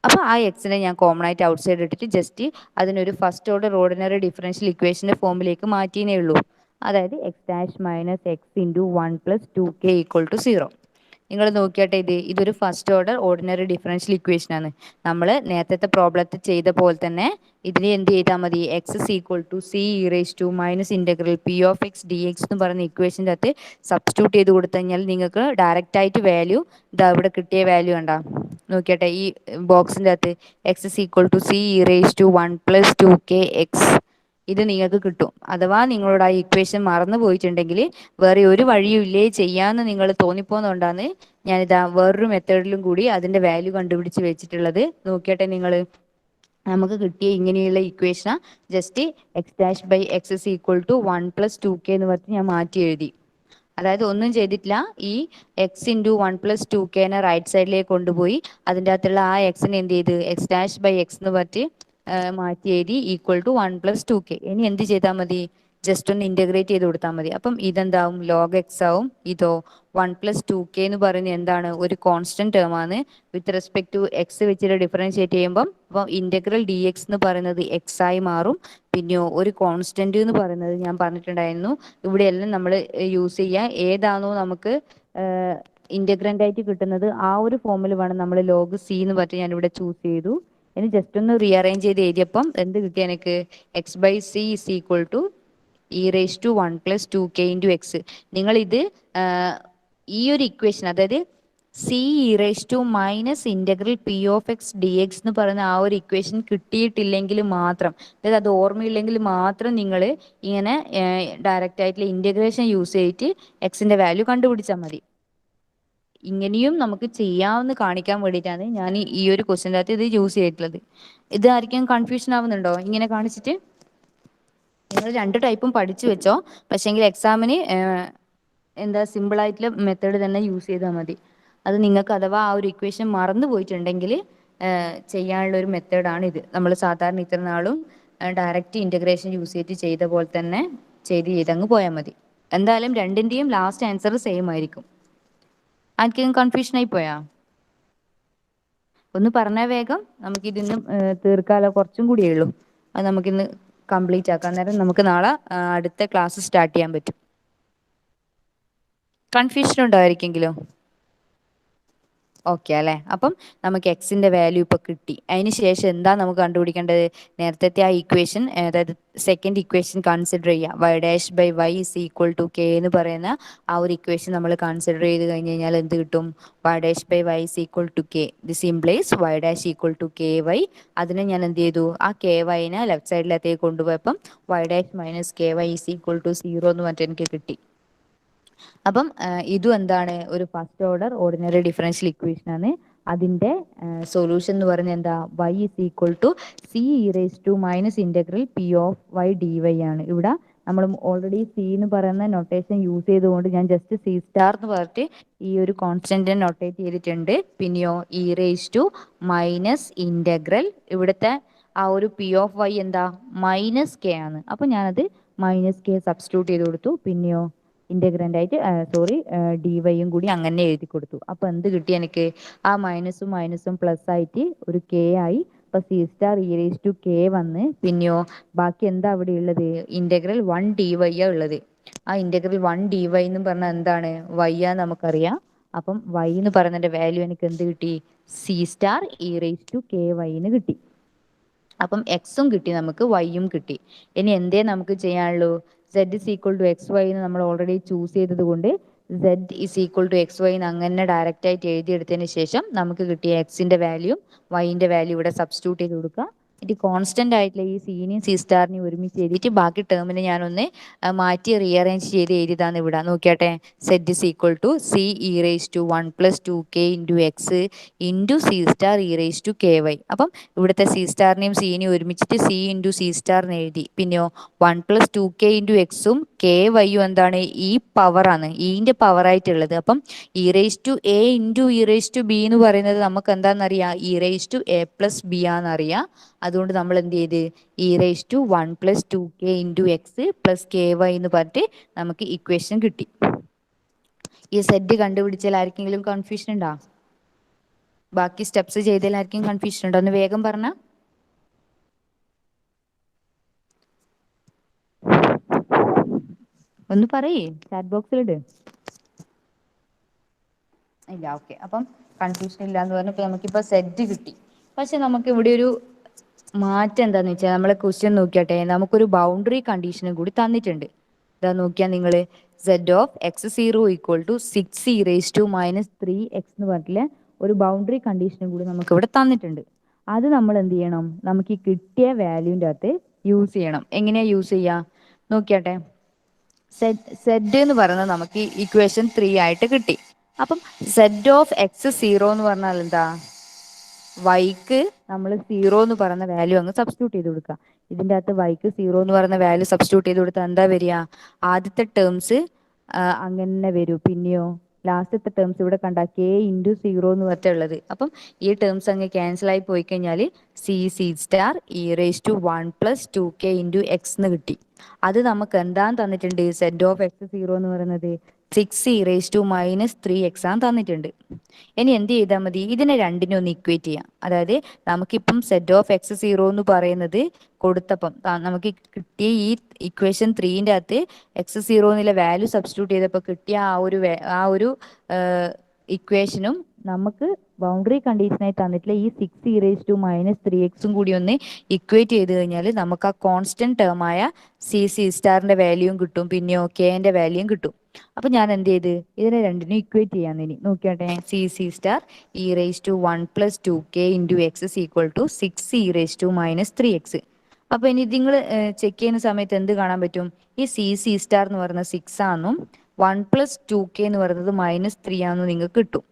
അപ്പോൾ ആ എക്സിനെ ഞാൻ കോമൺ ആയിട്ട് ഔട്ട് സൈഡ് ഇട്ടിട്ട് ജസ്റ്റ് അതിനൊരു ഫസ്റ്റ് ഓർഡർ ഓർഡിനറി ഡിഫറൻഷ്യൽ ഇക്വേഷൻ്റെ ഫോമിലേക്ക് മാറ്റിയേ ഉള്ളൂ. അതായത് x dash minus x into 1+2k equal to 0. നിങ്ങൾ നോക്കിയാട്ടെ, ഇതൊരു first order ordinary differential equation ആണ്. നമ്മൾ നേരത്തെ പ്രോബ്ലത്തിൽ ചെയ്ത പോലെ തന്നെ ഇതിനെ എന്ത് ചെയ്താൽ മതി, x is equal to C e raise to minus integral p of x d x എന്ന് പറയുന്ന ഇക്വേഷൻ്റെ അകത്ത് സബ്സ്റ്റിറ്റ്യൂട്ട് ചെയ്ത് കൊടുത്തു കഴിഞ്ഞാൽ നിങ്ങൾക്ക് ഡയറക്റ്റ് ആയിട്ട് വാല്യൂ ഇതാ ഇവിടെ കിട്ടിയ വാല്യൂ കണ്ടാ നോക്കിയാട്ടെ, ഈ ബോക്സിൻ്റെ അകത്ത് x is equal to C e raise to 1+2kx ഇത് നിങ്ങൾക്ക് കിട്ടും. അഥവാ നിങ്ങളോട് ആ ഇക്വേഷൻ മറന്നു പോയിട്ടുണ്ടെങ്കിൽ വേറെ ഒരു വഴിയും ഇല്ലേ ചെയ്യാമെന്ന് നിങ്ങൾ തോന്നിപ്പോകുന്നതുകൊണ്ടാണ് ഞാനിതാ വേറൊരു മെത്തേഡിലും കൂടി അതിൻ്റെ വാല്യൂ കണ്ടുപിടിച്ച് വെച്ചിട്ടുള്ളത്. നോക്കിയാട്ടെ നിങ്ങൾ, നമുക്ക് കിട്ടിയ ഇങ്ങനെയുള്ള equation just x dash by x is equal to 1+2k എന്ന് പറഞ്ഞ് ഞാൻ മാറ്റി എഴുതി. അതായത് ഒന്നും ചെയ്തിട്ടില്ല. ഈ x into one plus two കെനെ റൈറ്റ് സൈഡിലേക്ക് കൊണ്ടുപോയി അതിൻ്റെ അകത്തുള്ള ആ എക്സിനെ എന്ത് ചെയ്ത് എക്സ് ഡാഷ് ബൈ എക്സ് എന്ന് പറഞ്ഞിട്ട് മാറ്റി എഴുതി equal to one plus two k. ഇനി എന്ത് ചെയ്താൽ മതി, ജസ്റ്റ് ഒന്ന് ഇന്റഗ്രേറ്റ് ചെയ്ത് കൊടുത്താൽ മതി. അപ്പം ഇതെന്താവും, ലോഗ് എക്സ് ആവും. ഇതോ വൺ പ്ലസ് ടു കെ എന്ന് പറയുന്നത് എന്താണ്, ഒരു കോൺസ്റ്റന്റ് ടേം ആണ്. വിത്ത് റെസ്പെക്ട് ടു എക്സ് വെച്ചിട്ട് ഡിഫറൻഷിയേറ്റ് ചെയ്യുമ്പം അപ്പം ഇന്റഗ്രൽ ഡി എക്സ് എന്ന് പറയുന്നത് എക്സ് ആയി മാറും. പിന്നെയോ ഒരു കോൺസ്റ്റന്റ് എന്ന് പറയുന്നത് ഞാൻ പറഞ്ഞിട്ടുണ്ടായിരുന്നു ഇവിടെയെല്ലാം നമ്മൾ യൂസ് ചെയ്യുക ഏതാണോ നമുക്ക് ഇന്റഗ്രൻ്റ് ആയിട്ട് കിട്ടുന്നത് ആ ഒരു ഫോമിൽ വേണം നമ്മൾ ലോഗ് സി എന്ന് പറഞ്ഞിട്ട് ഞാൻ ഇവിടെ ചൂസ് ചെയ്തു. ഇനി ജസ്റ്റ് ഒന്ന് റീഅറേഞ്ച് ചെയ്ത് എഴുതിയപ്പം എന്ത് കിട്ടി എനിക്ക്, x by c is equal to e raise to one plus two k into x. നിങ്ങളിത് ഈ ഒരു ഇക്വേഷൻ, അതായത് c e raise to minus integral p of x d x എന്ന് പറയുന്ന ആ ഒരു ഇക്വേഷൻ കിട്ടിയിട്ടില്ലെങ്കിൽ മാത്രം, അതായത് അത് ഓർമ്മയില്ലെങ്കിൽ മാത്രം നിങ്ങൾ ഇങ്ങനെ ഡയറക്റ്റ് ആയിട്ടുള്ള ഇന്റഗ്രേഷൻ യൂസ് ചെയ്തിട്ട് എക്സിന്റെ വാല്യൂ കണ്ടുപിടിച്ചാൽ മതി. ഇങ്ങനെയും നമുക്ക് ചെയ്യാമെന്ന് കാണിക്കാൻ വേണ്ടിയിട്ടാണ് ഞാൻ ഈ ഒരു ക്വസ്റ്റ്യൻ്റെ അകത്ത് ഇത് യൂസ് ചെയ്തിട്ടുള്ളത്. ഇത് ആർക്കും കൺഫ്യൂഷൻ ആവുന്നുണ്ടോ ഇങ്ങനെ കാണിച്ചിട്ട്? നിങ്ങൾ രണ്ട് ടൈപ്പും പഠിച്ചു വെച്ചോ, പക്ഷേങ്കിൽ എക്സാമിന് എന്താ സിമ്പിൾ ആയിട്ടുള്ള മെത്തേഡ് തന്നെ യൂസ് ചെയ്താൽ മതി. അത് നിങ്ങൾക്ക് അഥവാ ആ ഒരു ഇക്വേഷൻ മറന്നു പോയിട്ടുണ്ടെങ്കിൽ ചെയ്യാനുള്ള ഒരു മെത്തേഡാണ് ഇത്. നമ്മൾ സാധാരണ ഇത്ര നാളും ഡയറക്റ്റ് ഇൻ്റഗ്രേഷൻ യൂസ് ചെയ്തിട്ട് ചെയ്ത പോലെ തന്നെ ചെയ്തങ്ങ് പോയാൽ മതി. എന്തായാലും രണ്ടിൻ്റെയും ലാസ്റ്റ് ആൻസർ സെയിം ആയിരിക്കും. ആർക്കെങ്കിലും കൺഫ്യൂഷൻ ആയി പോയാ ഒന്ന് പറഞ്ഞാൽ വേഗം നമുക്കിതിന്ന് തീർക്കാലോ. കുറച്ചും കൂടിയേ ഉള്ളൂ, അത് നമുക്കിന്ന് കംപ്ലീറ്റ് ആക്കാം. അന്നേരം നമുക്ക് നാളെ അടുത്ത ക്ലാസ് സ്റ്റാർട്ട് ചെയ്യാൻ പറ്റും. കൺഫ്യൂഷൻ ഉണ്ടായിരിക്കെങ്കിലോ? ഓക്കെ അല്ലേ. അപ്പം നമുക്ക് എക്സിന്റെ വാല്യൂ ഇപ്പോൾ കിട്ടി. അതിന് ശേഷം എന്താ നമുക്ക് കണ്ടുപിടിക്കേണ്ടത്, നേരത്തെ ആ ഇക്വേഷൻ, അതായത് സെക്കൻഡ് ഇക്വേഷൻ കൺസിഡർ ചെയ്യുക. Y dash by y is equal to k എന്ന് പറയുന്ന ആ ഒരു ഇക്വേഷൻ നമ്മൾ കൺസിഡർ ചെയ്ത് കഴിഞ്ഞ് കഴിഞ്ഞാൽ എന്ത് കിട്ടും, y dash by y is equal to k. This implies y dash equal to k y. അതിനെ ഞാൻ എന്ത് ചെയ്തു, ആ കെ വൈനെ ലെഫ്റ്റ് സൈഡിലേക്ക് കൊണ്ടുപോയപ്പം y dash minus k y is equal to zero എന്ന് പറഞ്ഞിട്ട് എനിക്ക് കിട്ടി. അപ്പം ഇതും എന്താണ്, ഒരു first order ordinary differential equation ആണ്. അതിന്റെ സൊല്യൂഷൻ എന്ന് പറയുന്നത് എന്താ, y is equal to C e raise to minus integral p of Y D Y ആണ്. ഇവിടെ നമ്മൾ ഓൾറെഡി സി എന്ന് പറയുന്ന നൊട്ടേഷൻ യൂസ് ചെയ്തുകൊണ്ട് ഞാൻ ജസ്റ്റ് സി സ്റ്റാർ എന്ന് പറഞ്ഞിട്ട് ഈ ഒരു കോൺസ്റ്റന്റ് നൊട്ടേറ്റ് ചെയ്തിട്ടുണ്ട്. പിന്നെയോ e raise to minus integral, ഇവിടുത്തെ ആ ഒരു പി ഓഫ് വൈ എന്താ, മൈനസ് കെ ആണ്. അപ്പൊ ഞാനത് മൈനസ് കെ സബ്സ്റ്റിറ്റ്യൂട്ട് ചെയ്ത് കൊടുത്തു. പിന്നെയോ ഇന്റഗ്രൻ്റ് ആയിട്ട് ഡി വൈയും കൂടി അങ്ങനെ എഴുതി കൊടുത്തു. അപ്പൊ എന്ത് കിട്ടി എനിക്ക്, ആ മൈനസും മൈനസും പ്ലസ് ആയിട്ട് ഒരു കെ ആയി. അപ്പൊ c star e raise to k വന്ന്, പിന്നെയോ ബാക്കി എന്താ അവിടെ ഉള്ളത്, ഇന്റഗ്രൽ വൺ ഡി വൈ ആ ഉള്ളത്. ആ ഇന്റഗ്രൽ വൺ ഡി വൈ എന്ന് പറഞ്ഞാൽ എന്താണ്, വൈ ആ നമുക്കറിയാം. അപ്പം വൈ എന്ന് പറയുന്നതിന്റെ വാല്യൂ എനിക്ക് എന്ത് കിട്ടി, c star e raise to k y എന്ന് കിട്ടി. അപ്പം എക്സും കിട്ടി നമുക്ക്, വൈയും കിട്ടി. ഇനി എന്തേ നമുക്ക് ചെയ്യാനുള്ളൂ, z is equal to x y എന്ന് നമ്മൾ ഓൾറെഡി ചൂസ് ചെയ്തത് കൊണ്ട് z is equal to x y എന്ന് അങ്ങനെ ഡയറക്റ്റ് ആയിട്ട് എഴുതിയെടുത്തതിന് ശേഷം നമുക്ക് കിട്ടിയ എക്സിന്റെ വാല്യൂ വൈൻ്റെ വാല്യൂ ഇവിടെ സബ്സ്റ്റിറ്റ്യൂട്ട് ചെയ്ത് കൊടുക്കുക. ഇത് കോൺസ്റ്റന്റ് ആയിട്ടുള്ള ഈ സീനെയും സി സ്റ്റാറിനെയും ഒരുമിച്ച് എഴുതിയിട്ട് ബാക്കി ടേമിനെ ഞാനൊന്ന് മാറ്റി റീഅറേഞ്ച് ചെയ്ത് എഴുതിയതാണ് ഇവിടെ. നോക്കിയാട്ടെ, set is equal to C e raise to one plus two k into x into C star e raise to k y. അപ്പം ഇവിടുത്തെ സി സ്റ്റാറിനെയും സീനെയും ഒരുമിച്ചിട്ട് സി ഇൻറ്റു സി സ്റ്റാറിന് എഴുതി. പിന്നെയോ one plus two k into എക്സും കെ വൈയും എന്താണ്, ഈ പവറാണ്, ഈൻ്റെ പവറായിട്ടുള്ളത്. അപ്പം e raise to a into e raise to b എന്ന് പറയുന്നത് നമുക്ക് എന്താണെന്നറിയാം, e raise to A plus b ആണെന്നറിയാം. അതുകൊണ്ട് നമ്മൾ എന്ത് ചെയ്ത്, e raise to one plus two k into x plus k y എന്ന് പറഞ്ഞിട്ട് നമുക്ക് ഇക്വേഷൻ കിട്ടി. ഈ സെറ്റ് കണ്ടുപിടിച്ചാൽ ആർക്കെങ്കിലും കൺഫ്യൂഷൻ ഉണ്ടോ, ബാക്കി സ്റ്റെപ്സ് ചെയ്തതിൽ ആർക്കും കൺഫ്യൂഷൻ ഉണ്ടോ, ഒന്ന് വേഗം പറഞ്ഞാൽ. ഒന്ന് പറയേ, ചാറ്റ് ബോക്സിലിട്. ഇല്ല, ഓക്കെ. അപ്പം കൺഫ്യൂഷൻ ഇല്ല എന്ന് പറഞ്ഞപ്പോൾ നമുക്കിപ്പോൾ സെറ്റ് കിട്ടി. പക്ഷെ നമുക്ക് ഇവിടെ ഒരു മാറ്റം എന്താന്ന് വെച്ചാൽ, നമ്മളെ ക്വസ്റ്റ്യൻ നോക്കിയാട്ടെ, നമുക്കൊരു ബൗണ്ടറി കണ്ടീഷനും കൂടി തന്നിട്ടുണ്ട്. ഇതാ നോക്കിയാൽ നിങ്ങൾ, z of x zero equal to six e raise to minus three x എന്ന് പറഞ്ഞിട്ടുള്ള ഒരു ബൗണ്ടറി കണ്ടീഷനും കൂടി നമുക്ക് ഇവിടെ തന്നിട്ടുണ്ട്. അത് നമ്മൾ എന്ത് ചെയ്യണം, നമുക്ക് ഈ കിട്ടിയ വാല്യൂൻ്റെ അകത്ത് യൂസ് ചെയ്യണം. എങ്ങനെയാ യൂസ് ചെയ്യുക നോക്കിയാട്ടെ. സെഡ് എന്ന് പറയുന്നത് നമുക്ക് ഇക്വേഷൻ 3 ആയിട്ട് കിട്ടി. അപ്പം സെഡ് ഓഫ് എക്സ് സീറോ എന്ന് പറഞ്ഞാൽ എന്താ, വൈക്ക് നമ്മൾ സീറോ എന്ന് പറയുന്ന വാല്യൂ അങ്ങ് സബ്സ്റ്റിറ്റ്യൂട്ട് ചെയ്ത് കൊടുക്കുക. ഇതിൻ്റെ അകത്ത് വൈക്ക് സീറോ എന്ന് പറയുന്ന വാല്യൂ സബ്സ്റ്റിറ്റ്യൂട്ട് ചെയ്ത് കൊടുത്താൽ എന്താ വരിക, ആദ്യത്തെ ടേംസ് അങ്ങനെ വരൂ. പിന്നെയോ ലാസ്റ്റത്തെ ടേംസ് ഇവിടെ കണ്ട കെ ഇൻറ്റു സീറോ എന്ന് പറഞ്ഞുള്ളത്. അപ്പം ഈ ടേംസ് അങ്ങ് ക്യാൻസൽ ആയി പോയി കഴിഞ്ഞാൽ c star e raise to 1 + 2k into x എന്ന് കിട്ടി. അത് നമുക്ക് എന്താന്ന് തന്നിട്ടുണ്ട്? സെറ്റ് ഓഫ് എക്സ് സീറോ എന്ന് പറയുന്നത് 6e⁻³ ആണ് തന്നിട്ടുണ്ട്. ഇനി എന്ത് ചെയ്താൽ മതി? ഇതിനെ രണ്ടിനെ ഒന്ന് ഇക്വേറ്റ് ചെയ്യാം. അതായത് നമുക്കിപ്പം സെറ്റ് ഓഫ് എക്സ് സീറോ എന്ന് പറയുന്നത് കൊടുത്തപ്പം നമുക്ക് കിട്ടിയ ഈ ഇക്വേഷൻ 3ൻ്റെ അകത്ത് എക്സ് സീറോ എന്നുള്ള വാല്യൂ സബ്സ്റ്റിറ്റ്യൂട്ട് ചെയ്തപ്പോൾ കിട്ടിയ ആ ഒരു ഇക്വേഷനും നമുക്ക് ബൗണ്ടറി കണ്ടീഷനായി തന്നിട്ടുള്ള ഈ 6e⁻³ കൂടി ഒന്ന് ഇക്വേറ്റ് ചെയ്ത് കഴിഞ്ഞാൽ നമുക്ക് ആ കോൺസ്റ്റന്റ് ടേമായ സി സ്റ്റാറിന്റെ വാല്യൂയും കിട്ടും, പിന്നെയോ കെന്റെ വാല്യൂയും കിട്ടും. അപ്പൊ ഞാൻ എന്ത് ചെയ്ത് ഇതിനെ രണ്ടിനും ഇക്വേറ്റ് ചെയ്യാൻ ഇനി നോക്കിയാട്ടെ. C star e⁻1 + 2k into x is equal to 6e⁻³ അപ്പൊ ഇനി നിങ്ങൾ ചെക്ക് ചെയ്യുന്ന സമയത്ത് എന്ത് കാണാൻ പറ്റും? ഈ സി സ്റ്റാർ എന്ന് പറയുന്നത് 6 ആണെന്നും 1 + 2k എന്ന് പറയുന്നത് -3 ആണെന്നും നിങ്ങൾക്ക് കിട്ടും.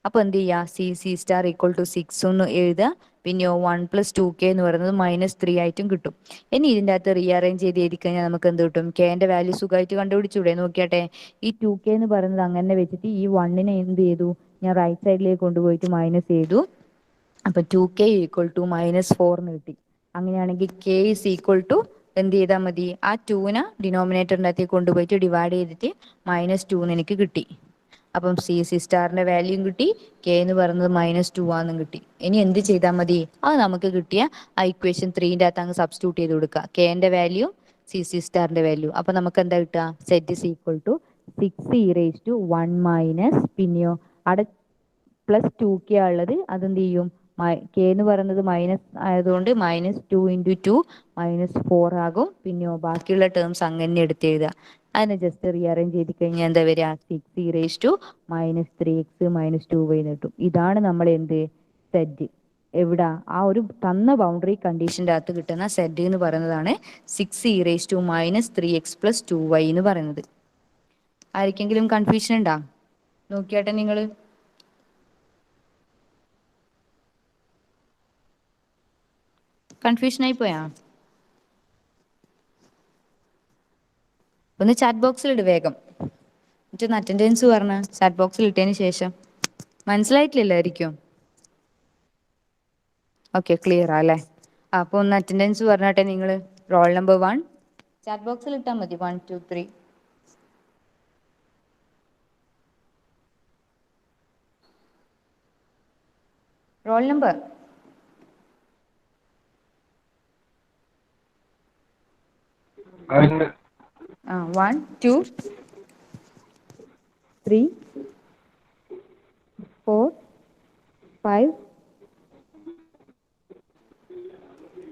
അപ്പൊ എന്ത് ചെയ്യുക? സി സ്റ്റാർ ഈക്വൽ ടു 6 എന്ന് എഴുതുക, പിന്നെയോ 1 + 2k എന്ന് പറയുന്നത് -3 ആയിട്ടും കിട്ടും. ഇനി ഇതിൻ്റെ അകത്ത് റീഅറേഞ്ച് ചെയ്ത് എഴുതി കഴിഞ്ഞാൽ നമുക്ക് എന്ത് കിട്ടും? കെന്റെ വാല്യൂ സുഖമായിട്ട് കണ്ടുപിടിച്ചൂടെ? നോക്കിയാട്ടെ. ഈ 2k എന്ന് പറയുന്നത് അങ്ങനെ വെച്ചിട്ട് ഈ 1നെ എന്ത് ചെയ്തു? ഞാൻ റൈറ്റ് സൈഡിലേക്ക് കൊണ്ടുപോയിട്ട് മൈനസ് ചെയ്തു. അപ്പൊ 2k ഈക്വൽ ടു -4 എന്ന് കിട്ടി. അങ്ങനെയാണെങ്കിൽ k ഇസ് ഈക്വൽ ടു എന്ത് ചെയ്താൽ മതി? ആ 2നെ ഡിനോമിനേറ്ററിൻ്റെ അകത്തേക്ക് കൊണ്ടുപോയിട്ട് ഡിവൈഡ് ചെയ്തിട്ട് -2 എന്ന് എനിക്ക് കിട്ടി. അപ്പം സി സ്റ്റാറിന്റെ വാല്യൂയും കിട്ടി, കെ എന്ന് പറയുന്നത് -2 ആണെന്നും കിട്ടി. ഇനി എന്ത് ചെയ്താൽ മതി? അത് നമുക്ക് കിട്ടിയ ആ ഇക്വേഷൻ 3ൻ്റെ അകത്ത് അങ്ങ് സബ്സ്റ്റിറ്റ്യൂട്ട് ചെയ്ത് കൊടുക്കുക. കെന്റെ വാല്യൂ സി സ്റ്റാറിന്റെ വാല്യൂ. അപ്പൊ നമുക്ക് എന്താ കിട്ടുക? Set is equal to 6e⁻1 പിന്നെയോ അവിടെ +2k ഉള്ളത് അതെന്ത് ചെയ്യും? കെ എന്ന് പറയുന്നത് മൈനസ് ആയതുകൊണ്ട് -2 × 2 -4 ആകും. പിന്നെയോ ബാക്കിയുള്ള ടേംസ് അങ്ങനെ എടുത്ത് എഴുതുക. അതിനെ ജസ്റ്റ് റീഅറേഞ്ച് ചെയ്ത് കഴിഞ്ഞാൽ എന്താ വരിക? 6e⁻³ - 2y കിട്ടും. ഇതാണ് നമ്മൾ എന്ത് സെറ്റ് എവിടാ ആ ഒരു തന്ന ബൗണ്ടറി കണ്ടീഷൻ്റെ അകത്ത് കിട്ടുന്ന സെറ്റ് എന്ന് പറയുന്നതാണ് 6e⁻³ + 2y എന്ന് പറയുന്നത്. ആർക്കെങ്കിലും കൺഫ്യൂഷൻ ഉണ്ടാ? നോക്കിയാട്ടെ നിങ്ങൾ. കൺഫ്യൂഷൻ ആയി പോയാ? ഒന്ന് ചാറ്റ് ബോക്സിൽ ഇട് വേഗം. എന്നിട്ടൊന്ന് അറ്റൻഡൻസ് പറഞ്ഞ ചാറ്റ് ബോക്സിൽ ഇട്ടതിന് ശേഷം. മനസ്സിലായിട്ടില്ലായിരിക്കും. ഓക്കെ, ക്ലിയർ അല്ലേ? അപ്പോൾ ഒന്ന് അറ്റൻഡൻസ് പറഞ്ഞാട്ടെ നിങ്ങൾ. റോൾ നമ്പർ 1 ചാറ്റ് ബോക്സിൽ ഇട്ടാൽ മതി. 1 2 3. Roll number 1 2 3 4 5